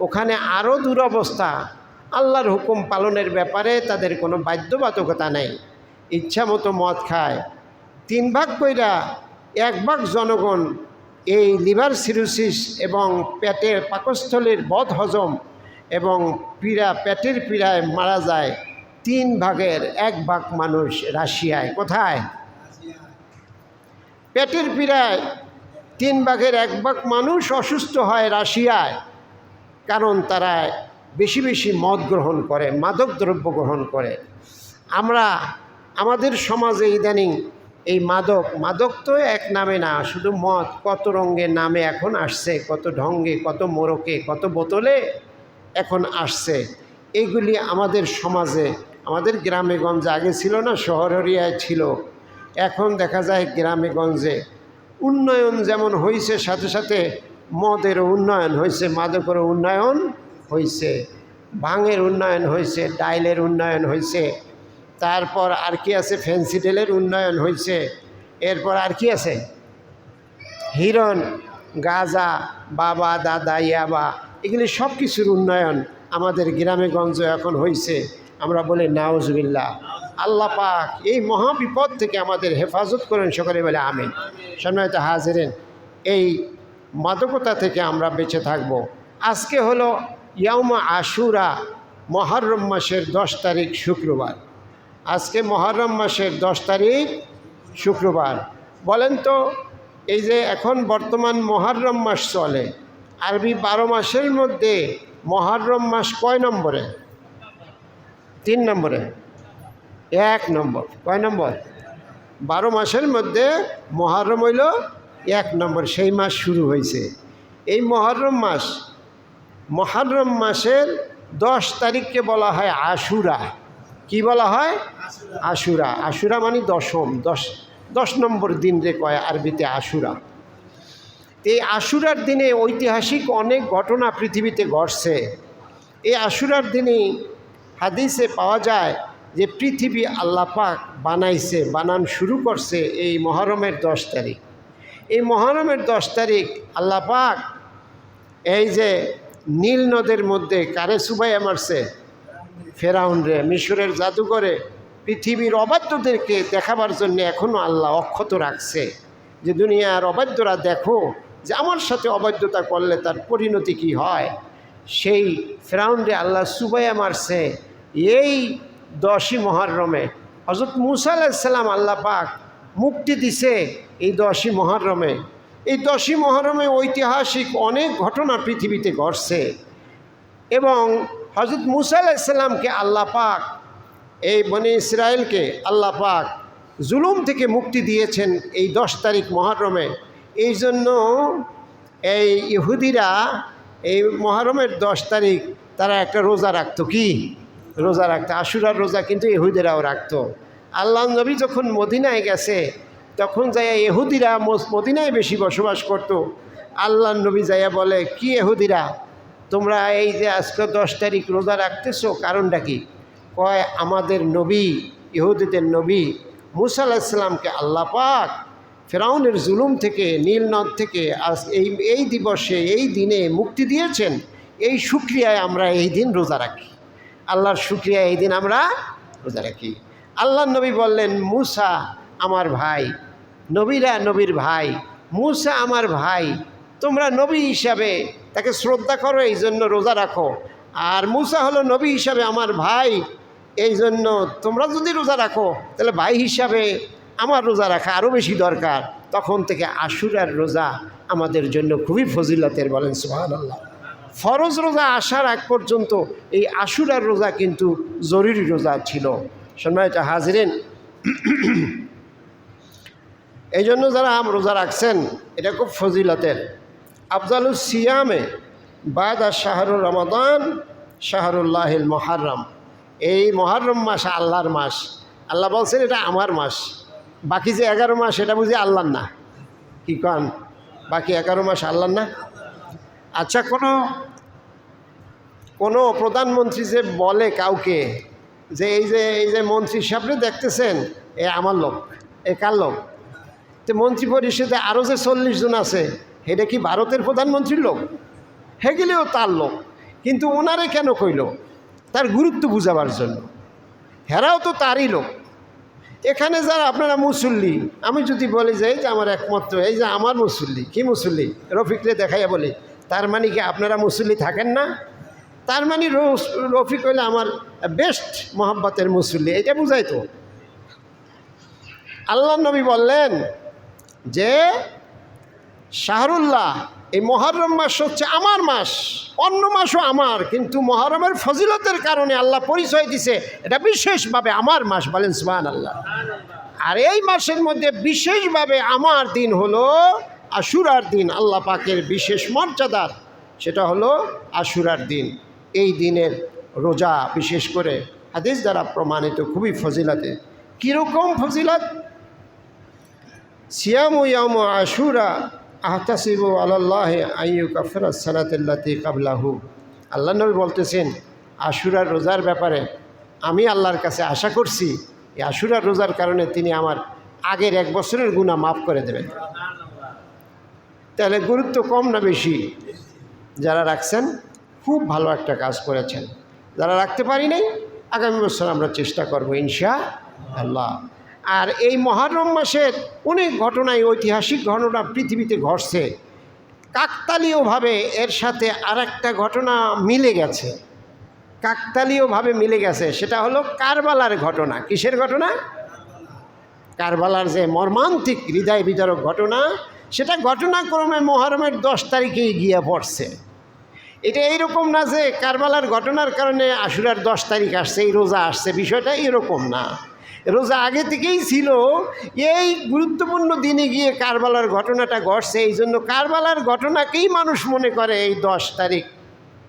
ওখানে আরও দুরবস্থা। আল্লাহর হুকুম পালনের ব্যাপারে তাদের কোনো বাধ্যবাধকতা নেই, ইচ্ছা মতো মদ খায়। 3 ভাগ কইরা 1 ভাগ জনগণ এই লিভার সিরোসিস এবং পেটের পাকস্থলীর বদহজম এবং পেটের পীড়ায় মারা যায়। 3 ভাগের 1 ভাগ মানুষ রাশিয়ায়। কোথায়? পেটের পীড়ায় 3 ভাগের 1 ভাগ মানুষ অসুস্থ হয় রাশিয়ায়, কারণ তারা বেশি বেশি মদ গ্রহণ করে, মাদক দ্রব্য গ্রহণ করে। আমরা আমাদের সমাজে ইদানিং এই মাদক তো এক নামে না, শুধু মদ, কত রঙের নামে এখন আসছে, কত ঢঙ্গে, কত মোড়কে, কত বোতলে এখন আসছে। এইগুলি আমাদের সমাজে, আমাদের গ্রামে গঞ্জে আগে ছিল না, শহর এরিয়ায় ছিল। এখন দেখা যায় গ্রামে গঞ্জে উন্নয়ন যেমন হয়েছে, সাথে সাথে মদেরও উন্নয়ন হয়েছে, মাদকেরও উন্নয়ন হয়েছে, ভাঙের উন্নয়ন হয়েছে, ডাইলের উন্নয়ন হয়েছে, তারপর আর কি আছে, ফেন্সিডেলের উন্নয়ন হয়েছে, এরপর আর কি আছে, হিরন, গাঁজা, বাবা, দাদা, ইয়াবা, এগুলি সব কিছুর উন্নয়ন আমাদের গ্রামে গঞ্জে এখন হয়েছে। আমরা বলি নাউজুবিল্লাহ। আল্লাহ পাক এই মহাবিপদ থেকে আমাদের হেফাজত করেন, সকলে বলে আমিন। সম্মানিত হাজিরিন, এই মাদকতা থেকে আমরা বেঁচে থাকব। আজকে হলো ইয়াউমা আশুরা, মুহররম মাসের 10 তারিখ শুক্রবার। আজকে মুহররম মাসের 10 তারিখ শুক্রবার। বলেন তো, এই যে এখন বর্তমান মুহররম মাস চলে, আরবি 12 মাসের মধ্যে মুহররম মাস কয় নম্বরে? 3 নম্বরে। 1 নম্বর। কয় নম্বর? 12 মাসের মধ্যে মুহররম হইল 1 নম্বর, সেই মাস শুরু হয়েছে। এই মুহররম মাসের 10 তারিখকে বলা হয় আশুরা। কি বলা হয়? আশুরা। আশুরা মানে দশম, 10 নম্বর দিন রে কয় আরবিতে আশুরা। এই আশুরার দিনে ঐতিহাসিক অনেক ঘটনা পৃথিবীতে ঘটছে। এই আশুরার দিনে হাদিসে পাওয়া যায় যে পৃথিবী আল্লাহ পাক বানান শুরু করছে এই মুহররমের 10 তারিখ। এই মুহররমের 10 তারিখ আল্লাহ পাক এই যে নীল নদের মধ্যে কারে চুবাইয়া মারছে? ফেরাউন রে। মিশরের জাদুঘরে পৃথিবীর অবাধ্যদেরকে দেখাবার জন্য এখনও আল্লাহ অক্ষত রাখছে যে দুনিয়ার অবাধ্যরা দেখো যে আমার সাথে অবাধ্যতা করলে তার পরিণতি কি হয়। সেই ফেরাউন রে আল্লাহ চুবাইয়া মারছে এই 10ই মুহররমে। হযরত মূসা আলাইহিস সালাম আল্লাহ পাক মুক্তি দিছে এই 10ই মুহররমে। এই 10ই মুহররমে ঐতিহাসিক অনেক ঘটনা পৃথিবীতে ঘটছে এবং হযরত মূসা আলাইহিস সালামকে আল্লাহ পাক এই বনি ইসরায়েলকে আল্লাহ পাক জুলুম থেকে মুক্তি দিয়েছেন এই 10 তারিখ মুহররমে। এই জন্য এই ইহুদিরা এই মুহররমের 10 তারিখ তারা একটা রোজা রাখতো। কি রোজা রাখতো? আশুরার রোজা কিন্তু ইহুদিরাও রাখতো। আল্লাহ নবী যখন মদিনায় গেছে তখন যাইয়া ইহুদিরা মদিনায় বেশি বসবাস করত। আল্লাহ নবী যাইয়া বলে, কি ইহুদিরা তোমরা এই যে আজকে 10 তারিখ রোজা রাখতেছো, কারণটা কি? কয় আমাদের নবী, ইহুদিদের নবী মূসা আলাইহিস সালামকে আল্লাহ পাক ফেরাউনের জুলুম থেকে, নীল নদ থেকে আজ এই দিবসে, এই দিনে মুক্তি দিয়েছেন। এই শুকরিয়ায় আমরা এই দিন রোজা রাখি। আল্লাহর শুকরিয়া এই দিন আমরা রোজা রাখি। আল্লাহ নবী বললেন, মূসা আমার ভাই, নবীরা নবীর ভাই, মূসা আমার ভাই, তোমরা নবী হিসাবে তাকে শ্রদ্ধা করো, এই জন্য রোজা রাখো। আর মূসা হলো নবী হিসাবে আমার ভাই, এই জন্য তোমরা যদি রোজা রাখো তাহলে ভাই হিসাবে আমার রোজা রাখা আরও বেশি দরকার। তখন থেকে আশুরার রোজা আমাদের জন্য খুবই ফজিলতের। বলেন সুবহানাল্লাহ। ফরজ রোজা আসার আগ পর্যন্ত এই আশুরার রোজা কিন্তু জরুরি রোজা ছিল। সম্মানিত হাজিরিন, এই জন্য যারা রোজা রাখছেন এটা খুব ফজিলতের। আফজালুস সিয়ামে বাদা শাহরুর রমাদান শাহরুল্লাহিল মুহররম। এই মুহররম মাস আল্লাহর মাস। আল্লাহ বলছেন এটা আমার মাস। বাকি যে 11 মাস এটা বুঝি আল্লাহর না? কি কন? বাকি 11 মাস আল্লাহর না? আচ্ছা, কোনো প্রধানমন্ত্রী যে বলে কাউকে যে এই যে মন্ত্রী সাহেবরে দেখতেছেন এ আমার লোক, এ কার লোক? তো মন্ত্রী পরিষদে আরও যে 40 জন আছে এটা কি ভারতের প্রধানমন্ত্রীর লোক? হেগেলেও তার লোক, কিন্তু ওনারে কেন কইল? তার গুরুত্ব বুঝাবার জন্য। হেরাও তো তারই লোক। এখানে যারা আপনারা মুসল্লি, আমি যদি বলি যে এই যে আমার একমাত্র এই যে আমার মুসল্লি, কি মুসল্লি? রফিকরে দেখাইয়া বলি, তার মানে কি আপনারা মুসল্লি থাকেন না? তার মানে রফিক হইলে আমার বেস্ট মোহাব্বতের মুসল্লি, এটা বুঝাই তো। আল্লাহ নবী বললেন যে শাহরুল্লাহ, এই মুহররম মাস হচ্ছে আমার মাস, অন্য মাসও আমার, কিন্তু মুহররমের ফজিলতের কারণে আল্লাহ পরিচয় দিছে এটা বিশেষভাবে আমার মাস। বলেন সুবহানাল্লাহ। আর এই মাসের মধ্যে বিশেষভাবে আমার দিন হলো আশুরার দিন। আল্লাহ পাকের বিশেষ মর্যাদার সেটা হলো আশুরার দিন। এই দিনের রোজা বিশেষ করে হাদিস দ্বারা প্রমাণিত খুবই ফজিলতে। কীরকম ফজিলত? সিয়ামু ইয়াউম আশুরা আহতাসিবু আলাল্লাহি আইয়ুকাফিরাস সানাতাল্লাতী ক্বাবলাহু। আল্লাহ নবী বলতেছেন আশুরার রোজার ব্যাপারে আমি আল্লাহর কাছে আশা করছি এই আশুরার রোজার কারণে তিনি আমার আগের 1 বছরের গুনাহ মাফ করে দেবেন। তাহলে গুরুত্ব কম না বেশি? যারা রাখছেন খুব ভালো একটা কাজ করেছেন। যারা রাখতে পারি নাই আগামী বছর আমরা চেষ্টা করব ইনশাআল্লাহ। আর এই মুহররম মাসের অনেক ঘটনায়, ঐতিহাসিক ঘটনা পৃথিবীতে ঘটছে। কাকতালীয়ভাবে এর সাথে আরেকটা ঘটনা মিলে গেছে, কাকতালীয়ভাবে মিলে গেছে। সেটা হলো কারবালার ঘটনা। কিসের ঘটনা? কারবালার যে মর্মান্তিক হৃদয় বিদারক ঘটনা, সেটা ঘটনাক্রমে মুহররমের 10 তারিখেই গিয়ে পড়ছে। এটা এইরকম না যে কারবালার ঘটনার কারণে আশুরার 10 তারিখ আসছে, এই রোজা আসছে, বিষয়টা এরকম না। রোজা আগে থেকেই ছিল, এই গুরুত্বপূর্ণ দিনে গিয়ে কারবালার ঘটনাটা ঘটছে। এই জন্য কারবালার ঘটনাকেই মানুষ মনে করে এই 10 তারিখ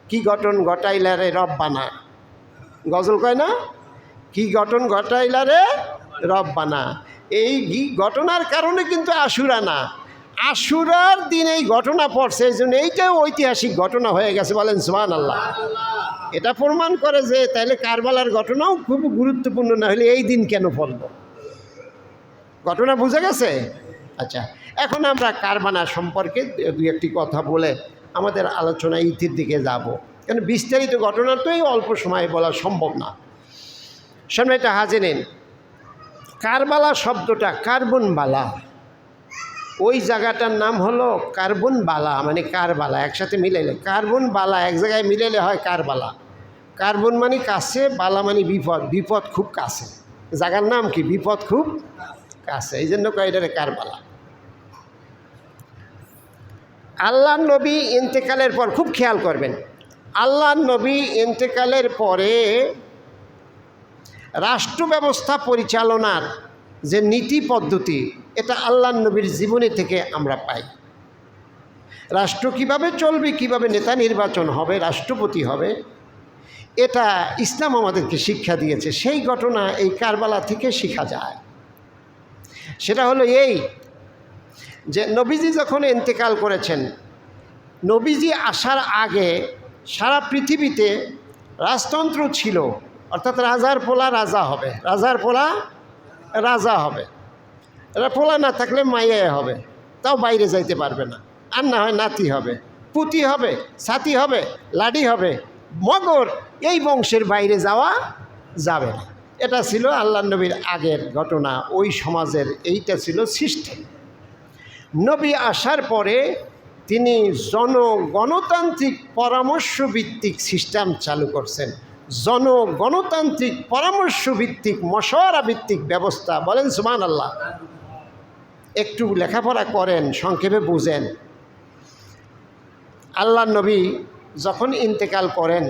কি ঘটন ঘটাইলারে রব্বানা, গজল কয় না, কি ঘটন ঘটাইলারে রব্বানা। এই ঘটনার কারণে কিন্তু আশুরা না, আশুরার দিন এই ঘটনা পড়ছে, এই জন্য এইটাও ঐতিহাসিক ঘটনা হয়ে গেছে। বলেন সুবহানাল্লাহ। এটা প্রমাণ করে যে তাইলে কারবালার ঘটনাও খুব গুরুত্বপূর্ণ, না হলে এই দিন কেন পড়ল? ঘটনা বুঝে গেছে? আচ্ছা, এখন আমরা কারবালা সম্পর্কে দুই একটি কথা বলে আমাদের আলোচনা ইতির দিকে যাব, কারণ বিস্তারিত ঘটনা তো এই অল্প সময়ে বলা সম্ভব না। সম্মানিত হাজিরিন, কারবালা শব্দটা কার্বন বালা, ওই জায়গাটার নাম হলো কার্বন বালা, মানে কারবালা একসাথে মিলাইলে কার্বন বালা, এক জায়গায় মিলাইলে হয় কারবালা। কার্বন মানে কাছে, বালা মানে বিপদ, বিপদ খুব কাছে, জায়গার নাম কি বিপদ খুব কাছে, এই জন্য কয় এটারে কারবালা। আল্লাহ নবী ইন্তেকালের পর, খুব খেয়াল করবেন, আল্লাহ নবী ইন্তেকালের পরে রাষ্ট্র ব্যবস্থা পরিচালনার যে নীতি পদ্ধতি, এটা আল্লাহ নবীর জীবনী থেকে আমরা পাই। রাষ্ট্র কিভাবে চলবে, কিভাবে নেতা নির্বাচন হবে, রাষ্ট্রপতি হবে, এটা ইসলাম আমাদেরকে শিক্ষা দিয়েছে। সেই ঘটনা এই কারবালা থেকে শেখা যায়। সেটা হলো এই যে নবীজি যখন ইন্তেকাল করেছেন, নবীজি আসার আগে সারা পৃথিবীতে রাজতন্ত্র ছিল, অর্থাৎ রাজার পোলা রাজা হবে, রাজার পোলা রাজা হবে, এরা পোলা না থাকলে মাইয়া হবে, তাও বাইরে যাইতে পারবে না, আর না হয় নাতি হবে, পুতি হবে, ছাতি হবে, লাডি হবে, মগর, এই বংশের বাইরে যাওয়া যাবে না। এটা ছিল আল্লাহ নবীর আগের ঘটনা, ওই সমাজের এইটা ছিল সিস্টেম। নবী আসার পরে তিনি জনগণতান্ত্রিক পরামর্শভিত্তিক সিস্টেম চালু করছেন, জনগণতান্ত্রিক পরামর্শভিত্তিক মশওয়ারা ভিত্তিক ব্যবস্থা। বলেন সুবহানাল্লাহ। একটু লেখাপড়া করেন, সংক্ষেপে বুঝেন। আল্লাহ নবী যখন ইন্তেকাল করেন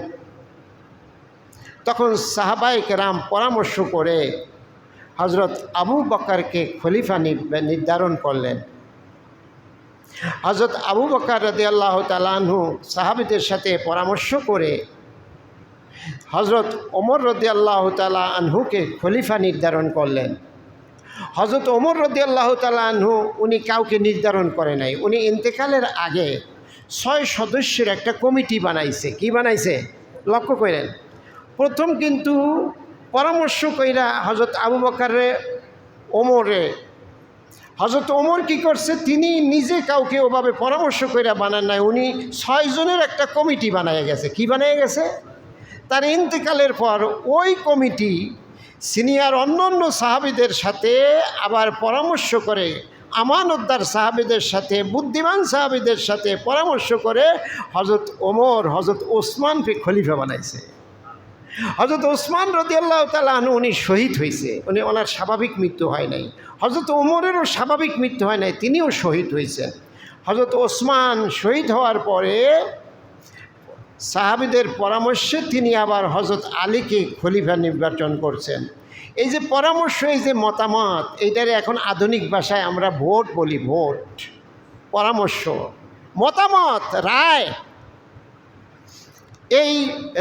তখন সাহাবায়ে কেরাম পরামর্শ করে হযরত আবু বকরকে খলিফা নির্ধারণ করলেন। হযরত আবু বকর রাদিয়াল্লাহু তাআলা আনহু সাহাবীদের সাথে পরামর্শ করে হযরত ওমর রাদিয়াল্লাহু তাআলা আনহুকে খলিফা নির্ধারণ করলেন। হযরত ওমর রাদিয়াল্লাহু তাআলা আনহু উনি কাউকে নির্ধারণ করে নাই, উনি ইন্তেকালের আগে 6 সদস্যের একটা কমিটি বানাইছে। কি বানাইছে? লক্ষ্য করেন। প্রথম কিন্তু পরামর্শ কইরা হযরত আবু বকরে ওমরে, হযরত ওমর কি করছে, তিনি নিজে কাউকে ওভাবে পরামর্শ কইরা বানান নাই, উনি 6 জনের একটা কমিটি বানায় গেছে। কি বানায় গেছে? তার ইন্তেকালের পর ওই কমিটি সিনিয়র অন্য সাহাবীদের সাথে আবার পরামর্শ করে, আমানতদার সাহাবীদের সাথে, বুদ্ধিমান সাহাবীদের সাথে পরামর্শ করে হযরত ওমর হযরত ওসমানকে খলিফা বানাইছে। হযরত ওসমান রাদিয়াল্লাহু তাআলা আনহু উনি শহীদ হয়েছে, উনি ওনার স্বাভাবিক মৃত্যু হয় নাই। হযরত ওমরেরও স্বাভাবিক মৃত্যু হয় নাই, তিনিও শহীদ হয়েছেন। হযরত ওসমান শহীদ হওয়ার পরে সাহাবীদের পরামর্শে তিনি আবার হযরত আলীকে খলিফা নির্বাচন করছেন। এই যে পরামর্শ, এই যে মতামত, এইটারে এখন আধুনিক ভাষায় আমরা ভোট বলি। ভোট, পরামর্শ, মতামত, রায়। এই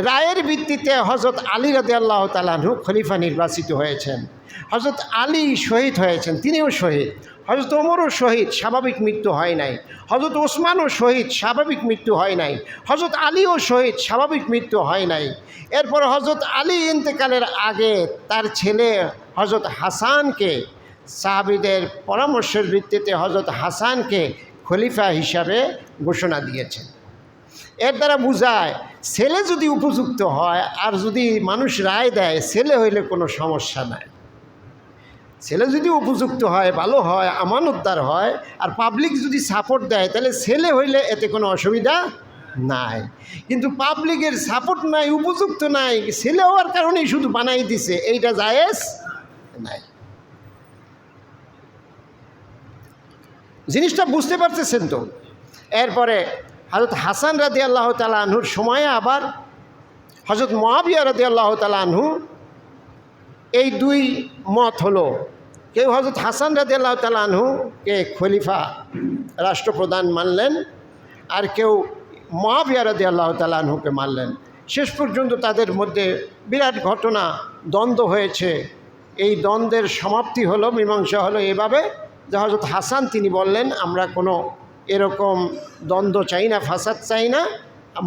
রায়ের ভিত্তিতে হযরত আলী রাদিয়াল্লাহু তাআলা আনহু খলিফা নির্বাচিত হয়েছেন। হযরত আলী শহীদ হয়েছেন, তিনিও শহীদ। হযরত ওমরও শহীদ, স্বাভাবিক মৃত্যু হয় নাই। হযরত ওসমানও শহীদ, স্বাভাবিক মৃত্যু হয় নাই। হযরত আলীও শহীদ, স্বাভাবিক মৃত্যু হয় নাই। এরপর হযরত আলী ইন্তেকালের আগে তার ছেলে হযরত হাসানকে, সাহাবীদের পরামর্শের ভিত্তিতে হযরত হাসানকে খলিফা হিসাবে ঘোষণা দিয়েছেন। এর দ্বারা বোঝায়, ছেলে যদি উপযুক্ত হয় আর যদি মানুষ রায় দেয়, ছেলে হইলে কোনো সমস্যা নাই। ছেলে যদি উপযুক্ত হয়, ভালো হয়, আমানতদার হয়, আর পাবলিক যদি সাপোর্ট দেয়, তাহলে ছেলে হইলে এতে কোনো অসুবিধা নাই। কিন্তু পাবলিকের সাপোর্ট নাই, উপযুক্ত নাই, ছেলে হওয়ার কারণেই শুধু বানাই দিছে, এইটা জায়েজ নাই। জিনিসটা বুঝতে পারতেছেন তো? এরপরে হযরত হাসান রাদিয়াল্লাহু তাআলা আনহুর সময়ে আবার হযরত মুআবিয়া রাদিয়াল্লাহু তাআলা আনহু, এই দুই মত হলো। কেউ হযরত হাসান রাদিয়াল্লাহু তাআলা আনহুকে খলিফা রাষ্ট্রপ্রধান মানলেন, আর কেউ মুআবিয়া রাদিয়াল্লাহু তাআলা আনহুকে মানলেন। শেষ পর্যন্ত তাদের মধ্যে বিরাট ঘটনা, দ্বন্দ্ব হয়েছে। এই দ্বন্দ্বের সমাপ্তি হলো, মীমাংসা হলো এভাবে যে হযরত হাসান তিনি বললেন, আমরা কোনো এরকম দ্বন্দ্ব চাই না, ফাসাদ চাই না।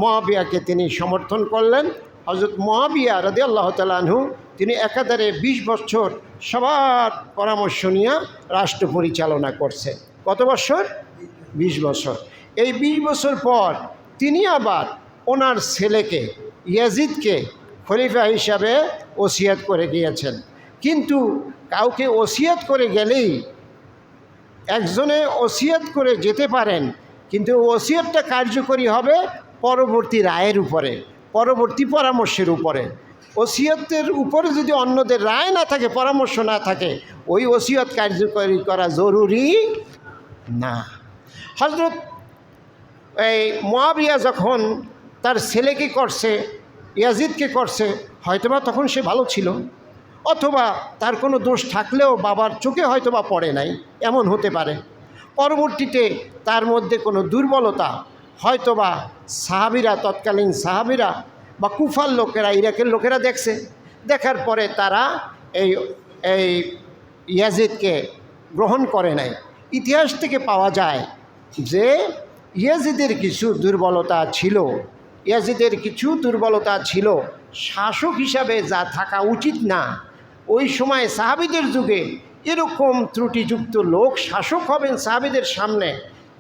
মুআবিয়াকে তিনি সমর্থন করলেন। হযরত মুআবিয়া রাদিয়াল্লাহু তাআলা আনহু তিনি একাধারে 20 বছর সবার পরামর্শ নিয়ে রাষ্ট্র পরিচালনা করছেন। কত বছর? 20 বছর। এই 20 বছর পর তিনি আবার ওনার ছেলেকে ইয়াজিদকে খলিফা হিসাবে ওসিয়ত করে গিয়েছেন। কিন্তু কাউকে ওসিয়ত করে গেলেই একজনে ওসিয়ত করে যেতে পারেন, কিন্তু ওসিয়তটা কার্যকরী হবে পরবর্তী রায়ের উপরে, পরবর্তী পরামর্শের উপরে। ওসিয়তের উপরে যদি অন্যদের রায় না থাকে, পরামর্শ না থাকে, ওই ওসিয়ত কার্যকরী করা জরুরি না। হযরত এই মুআবিয়া যখন তার ছেলেকে করছে, ইয়াজিদকে করছে, হয়তোবা তখন সে ভালো ছিল, অথবা তার কোনো দোষ থাকলেও বাবার চোখে হয়তোবা পড়ে নাই, এমন হতে পারে। পরবর্তীতে তার মধ্যে কোনো দুর্বলতা হয়তোবা সাহাবিরা, তৎকালীন সাহাবিরা বা কুফার লোকেরা, ইরাকের লোকেরা দেখছে। দেখার পরে তারা এই ইয়াজিদকে গ্রহণ করে নাই। ইতিহাস থেকে পাওয়া যায় যে ইয়াজিদের কিছু দুর্বলতা ছিল, ইয়াজিদের কিছু দুর্বলতা ছিল। শাসক হিসাবে যা থাকা উচিত না, ওই সময় সাহাবিদের যুগে এরকম ত্রুটিযুক্ত লোক শাসক হবেন সাহাবিদের সামনে,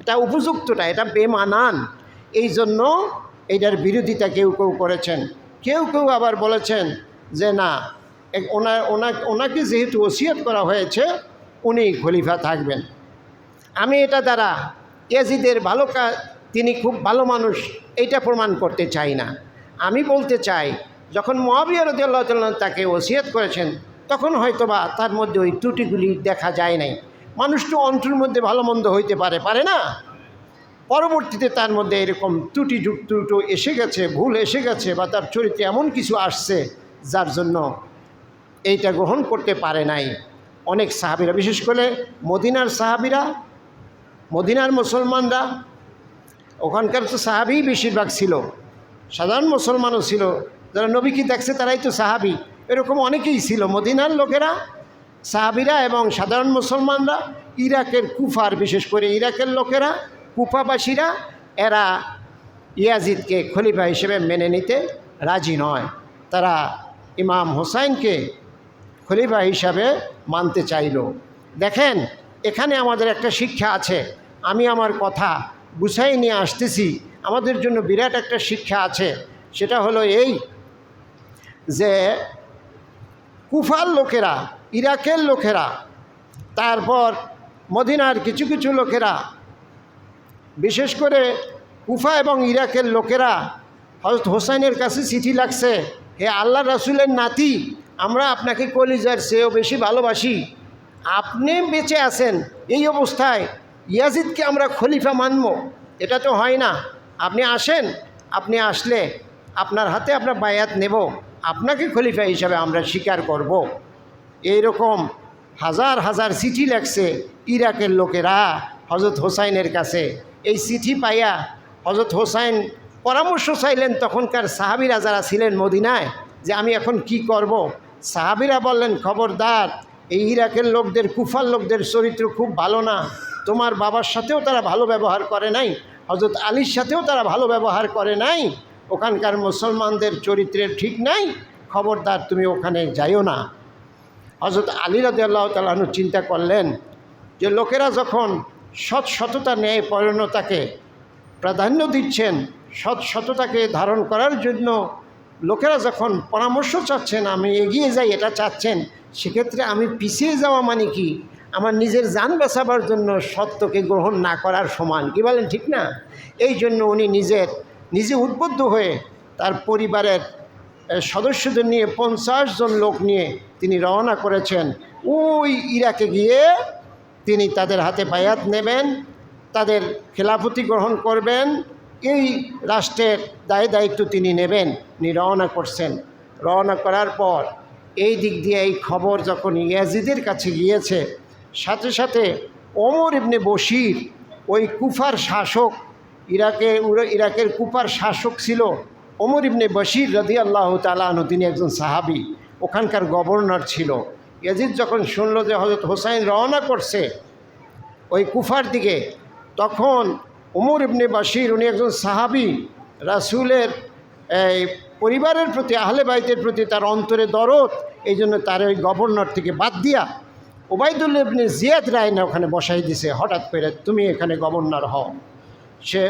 এটা উপযুক্তটা, এটা বেমানান। এই জন্য এইটার বিরোধিতা কেউ কেউ করেছেন। কেউ কেউ আবার বলেছেন যে না, ওনাকে যেহেতু ওসিয়ত করা হয়েছে, উনি খলিফা থাকবেন। আমি এটা দ্বারা ইয়াজিদের ভালো কাজ, তিনি খুব ভালো মানুষ, এইটা প্রমাণ করতে চাই না। আমি বলতে চাই, যখন মুআবিয়া রাদিয়াল্লাহু তাআলা তাকে ওসিয়ত করেছেন, তখন হয়তোবা তার মধ্যে ওই ত্রুটিগুলি দেখা যায় নাই। মানুষ তো অন্তরের মধ্যে ভালো মন্দ হইতে পারে, পারে না? পরবর্তীতে তার মধ্যে এরকম ত্রুটিযুক্ত এসে গেছে, ভুল এসে গেছে, বা তার চরিত্রে এমন কিছু আসছে যার জন্য এইটা গ্রহণ করতে পারে নাই অনেক সাহাবীরা, বিশেষ করে মদিনার সাহাবীরা, মদিনার মুসলমানরা। ওখানকার তো সাহাবী বেশিরভাগ ছিল, সাধারণ মুসলমানও ছিল, যারা নবীকে দেখছে তারাই তো সাহাবী। এরকম অনেকেই ছিল মদিনার লোকেরা, সাহাবীরা এবং সাধারণ মুসলমানরা। ইরাকের কুফার, বিশেষ করে ইরাকের লোকেরা, কুফাবাসীরা, এরা ইয়াজিদকে খলিফা হিসেবে মেনে নিতে রাজি নয়। তারা ইমাম হোসাইনকে খলিফা হিসাবে মানতে চাইল। দেখেন, এখানে আমাদের একটা শিক্ষা আছে। আমি আমার কথা গুছাই নিয়ে আসতেছি, আমাদের জন্য বিরাট একটা শিক্ষা আছে। সেটা হলো এই যে কুফার লোকেরা, ইরাকের লোকেরা, তারপর মদিনার কিছু কিছু লোকেরা, বিশেষ করে কুফা এবং ইরাকের লোকেরা হযরত হোসাইনের কাছে চিঠি লাগছে, হে আল্লাহ রাসূলের নাতি, আমরা আপনাকে কলিজার চেয়েও বেশি ভালোবাসি, আপনি বেঁচে আছেন, এই অবস্থায় ইয়াজিদকে আমরা খলিফা মানব, এটা তো হয় না। আপনি আসেন, আপনি আসলে আপনার হাতে আমরা বায়াত নেব, আপনাকে খলিফা হিসাবে আমরা স্বীকার করব। এইরকম হাজার হাজার চিঠি লাগছে ইরাকের লোকেরা হযরত হোসাইনের কাছে। এই চিঠি পাইয়া হযরত হোসাইন পরামর্শ চাইলেন তখনকার সাহাবীরা যারা ছিলেন মদিনায়, যে আমি এখন কি করব। সাহাবীরা বললেন, খবরদার, এই ইরাকের লোকদের, কুফার লোকদের চরিত্র খুব ভালো না, তোমার বাবার সাথেও তারা ভালো ব্যবহার করে নাই, হযরত আলীর সাথেও তারা ভালো ব্যবহার করে নাই, ওখানকার মুসলমানদের চরিত্রের ঠিক নাই, খবরদার তুমি ওখানে যাইও না। হযরত আলী রাদিয়াল্লাহু তাআলা আনহু চিন্তা করলেন যে লোকেরা যখন সৎসততা, ন্যায় পরায়ণতাকে প্রাধান্য দিচ্ছেন, সৎসততাকে ধারণ করার জন্য লোকেরা যখন পরামর্শ চাচ্ছেন, আমি এগিয়ে যাই এটা চাচ্ছেন, সেক্ষেত্রে আমি পিছিয়ে যাওয়া মানে কি আমার নিজের জান বাঁচাবার জন্য সত্যকে গ্রহণ না করার সমান। কি বলেন, ঠিক না? এই জন্য উনি নিজে উদ্বুদ্ধ হয়ে তার পরিবারের সদস্যদের নিয়ে 50 জন লোক নিয়ে তিনি রওনা করেছেন। ওই ইরাকে গিয়ে তিনি তাদের হাতে বায়াত নেবেন, তাদের খেলাফতি গ্রহণ করবেন, এই রাষ্ট্রের দায়িত্ব তিনি নেবেন। রওনা করছেন। রওনা করার পর এই দিক দিয়ে এই খবর যখন ইয়াজিদের কাছে গিয়েছে, সাথে সাথে ওমর ইবনে বশির, ওই কুফার শাসক, ইরাকের কুফার শাসক ছিল ওমর ইবনে বশির রাদিয়াল্লাহু তাআলা আনহু, তিনি একজন সাহাবী, ওখানকার গভর্নর ছিল। ইয়াজিদ যখন শুনল যে হযরত হোসাইন রওনা করছে ওই কুফার দিকে, তখন ওমর ইবনে বশির, উনি একজন সাহাবী, রাসূলের এই পরিবারের প্রতি, আহলে বাইতের প্রতি তার অন্তরে দরদ, এই জন্য তার ওই গভর্নর থেকে বাদ দিয়া ওবায়দুল্লাহ ইবনে জিয়াদ রায়না ওখানে বসাই দিছে। হঠাৎ করে তুমি এখানে গভর্নর হও। সে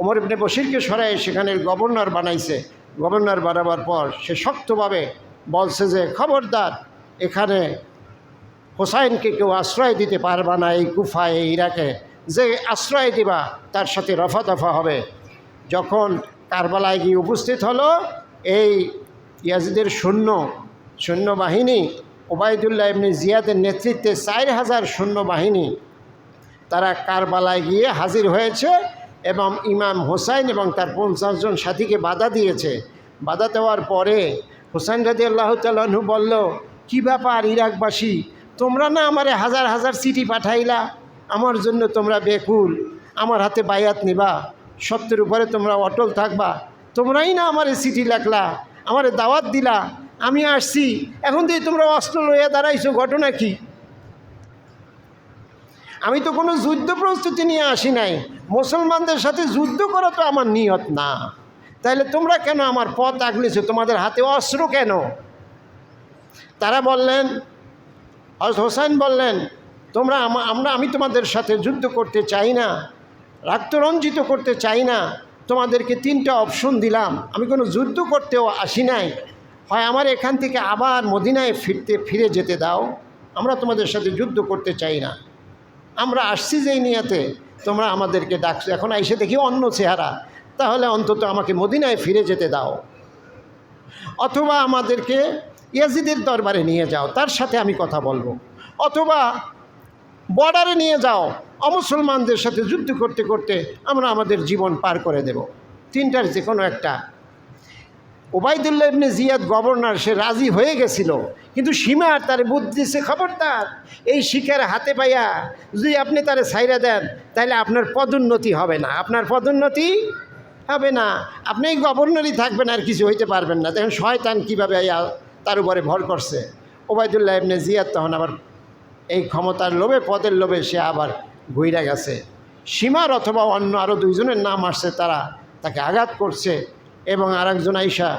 ওমর ইবনে বশিরকে সরাই সেখানে গভর্নর বানাইছে। গভর্নর বানাবার পর সে শক্তভাবে বলছে যে খবরদার, এখানে হোসাইনকে কেউ আশ্রয় দিতে পারবা না, এই কুফায়, এই ইরাকে। যে আশ্রয় দিবা তার সাথে রফা দফা হবে। যখন কারবালায় গিয়ে উপস্থিত হলো এই ইয়াজিদের সৈন্যবাহিনী, ওবায়দুল্লাহ ইবনে জিয়াদের নেতৃত্বে 4000 সৈন্যবাহিনী তারা কারবালায় গিয়ে হাজির হয়েছে এবং ইমাম হোসাইন এবং তার 50 জন সাথীকে বাধা দিয়েছে। বাধা দেওয়ার পরে হোসাইন রাদিয়াল্লাহু তাআলা আনহু বলল, কী ব্যাপার ইরাকবাসী, তোমরা না আমারে হাজার হাজার চিঠি পাঠাইলা, আমার জন্য তোমরা বেকুল, আমার হাতে বায়াত নিবা, সত্যের উপরে তোমরা অটল থাকবা, তোমরাই না আমারে চিঠি লেখলা, আমারে দাওয়াত দিলা, আমি আসছি, এখন দিয়ে তোমরা অস্ত্র লইয়া দাঁড়াইছো, ঘটনা কি? আমি তো কোনো যুদ্ধ প্রস্তুতি নিয়ে আসি নাই, মুসলমানদের সাথে যুদ্ধ করা তো আমার নিয়ত না, তাহলে তোমরা কেন আমার পথ আগলেছো, তোমাদের হাতে অস্ত্র কেন? তারা বললেন, হোসেন বললেন, আমি তোমাদের সাথে যুদ্ধ করতে চাই না, রক্তরঞ্জিত করতে চাই না, তোমাদেরকে 3টা অপশন দিলাম, আমি কোনো যুদ্ধ করতেও আসি নাই, হয় আমার এখান থেকে আবার মদিনায় ফিরে যেতে দাও, আমরা তোমাদের সাথে যুদ্ধ করতে চাই না, আমরা আসছি যেই নিয়াতে, তোমরা আমাদেরকে ডাকছো, এখন এসে দেখি অন্য চেহারা, তাহলে অন্তত আমাকে মদিনায় ফিরে যেতে দাও, অথবা আমাদেরকে ইয়াজিদের দরবারে নিয়ে যাও, তার সাথে আমি কথা বলবো, অথবা বর্ডারে নিয়ে যাও, অমুসলমানদের সাথে যুদ্ধ করতে করতে আমরা আমাদের জীবন পার করে দেব, 3টার যে কোনো একটা। ওবায়দুল্লাহ ইবনে জিয়াদ গভর্নর, সে রাজি হয়ে গেছিল, কিন্তু সীমার তারে বুদ্ধি দিচ্ছে, খবরদার, এই শিকার হাতে পাইয়া যদি আপনি তারে ছাইরা দেন, তাহলে আপনার পদোন্নতি হবে না, আপনার পদোন্নতি হবে না, আপনি এই গভর্নরই থাকবেন, আর কিছু হইতে পারবেন না। দেখেন শয়তান কীভাবে তার উপরে ভর করছে। ওবায়দুল্লাহ ইবনে জিয়াদ তখন আবার এই ক্ষমতার লোভে, পদের লোভে সে আবার ঘুইরা গেছে। সীমার অথবা অন্য আরও 2 জনের নাম আসছে, তারা তাকে আঘাত করছে এবং আরেকজন আইসা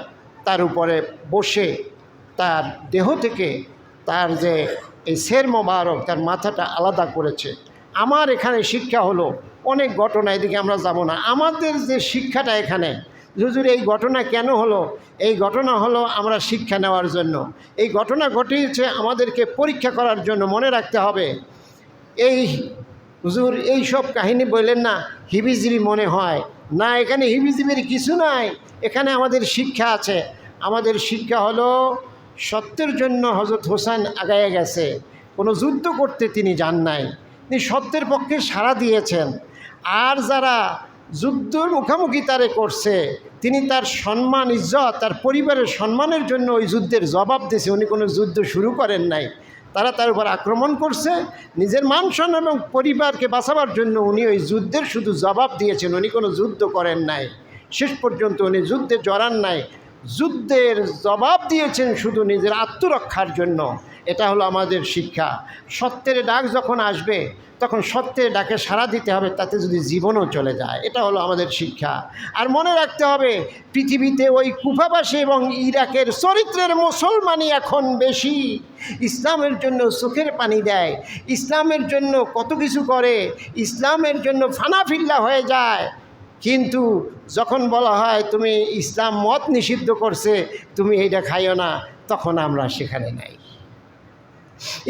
তার উপরে বসে তার দেহ থেকে তার যে এই শের মোবারক, তার মাথাটা আলাদা করেছে। আমার এখানে শিক্ষা হলো অনেক ঘটনা, এদিকে আমরা যাব না। আমাদের যে শিক্ষাটা এখানে, হুজুর এই ঘটনা কেন হলো? এই ঘটনা হলো আমরা শিক্ষা নেওয়ার জন্য। এই ঘটনা ঘটিয়েছে আমাদেরকে পরীক্ষা করার জন্য। মনে রাখতে হবে, এই হুজুর এই সব কাহিনী বললেন না, হিবিজিবি মনে হয় না, এখানে হিবিজিবির কিছু নাই, এখানে আমাদের শিক্ষা আছে। আমাদের শিক্ষা হলো সত্যের জন্য হযরত হোসেন আগায়ে গেছে, কোনো যুদ্ধ করতে তিনি যান নাই, তিনি সত্যের পক্ষে সাড়া দিয়েছেন। আর যারা যুদ্ধের মুখোমুখি তারে করছে, তিনি তার সম্মান, ইজ্জত, তার পরিবারের সম্মানের জন্য ওই যুদ্ধের জবাব দিয়েছে, উনি কোনো যুদ্ধ শুরু করেন নাই। তারা তার উপর আক্রমণ করছে, নিজের মান সম্মান এবং পরিবারকে বাঁচাবার জন্য উনি ওই যুদ্ধের শুধু জবাব দিয়েছেন, উনি কোনো যুদ্ধ করেন নাই। শেষ পর্যন্ত উনি যুদ্ধে জড়ান নাই, যুদ্ধের জবাব দিয়েছেন শুধু নিজের আত্মরক্ষার জন্য। এটা হলো আমাদের শিক্ষা। সত্যের ডাক যখন আসবে তখন সত্যের ডাকে সাড়া দিতে হবে, তাতে যদি জীবনও চলে যায়। এটা হলো আমাদের শিক্ষা। আর মনে রাখতে হবে, পৃথিবীতে ওই কুফাবাসী এবং ইরাকের চরিত্রের মুসলমানই এখন বেশি। ইসলামের জন্য চোখের পানি দেয়, ইসলামের জন্য কত কিছু করে, ইসলামের জন্য ফানাফিল্লা হয়ে যায়, কিন্তু যখন বলা হয় তুমি ইসলাম মদ নিষিদ্ধ করছে, তুমি এইটা খাইও না, তখন আমরা সেখানে নাই।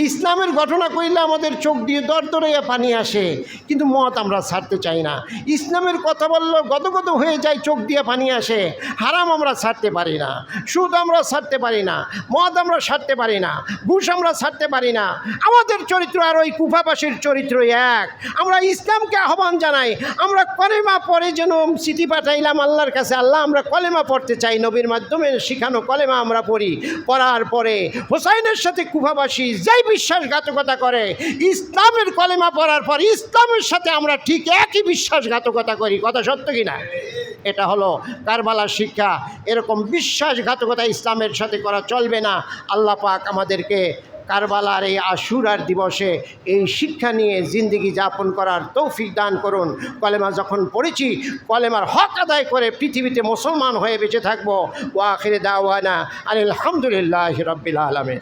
ইসলামের ঘটনা কইলে আমাদের চোখ দিয়ে দরদরাইয়া পানি আসে, কিন্তু মত আমরা ছাড়তে চাই না। ইসলামের কথা বললে গদগদ হয়ে যায়, চোখ দিয়ে পানি আসে। হারাম আমরা ছাড়তে পারি না, সুদ আমরা ছাড়তে পারি না, মদ আমরা ছাড়তে পারি না, ঘুষ আমরা ছাড়তে পারি না। আমাদের চরিত্র আর ওই কুফাবাসীর চরিত্র এক। আমরা ইসলামকে আহ্বান জানাই, আমরা কলেমা পড়ে যেন চিঠি পাঠাইলাম আল্লাহর কাছে, আল্লাহ আমরা কলেমা পড়তে চাই, নবীর মাধ্যমে শিখানো কলেমা আমরা পড়ি। পড়ার পরে হোসাইনের সাথে কুফাবাসী যেই বিশ্বাসঘাতকতা করে, ইসলামের কলেমা পড়ার পর ইসলামের সাথে আমরা ঠিক একই বিশ্বাসঘাতকতা করি। কথা সত্য কি না? এটা হলো কারবালার শিক্ষা। এরকম বিশ্বাসঘাতকতা ইসলামের সাথে করা চলবে না। আল্লাহ পাক আমাদেরকে কারবালার এই আশুরার দিবসে এই শিক্ষা নিয়ে জিন্দেগি যাপন করার তৌফিক দান করুন। কলেমা যখন পড়েছি, কলেমার হক আদায় করে পৃথিবীতে মুসলমান হয়ে বেঁচে থাকবো। ওয়া আখিরে দাওয়ানা আলহামদুলিল্লাহি রাব্বিল আলামিন।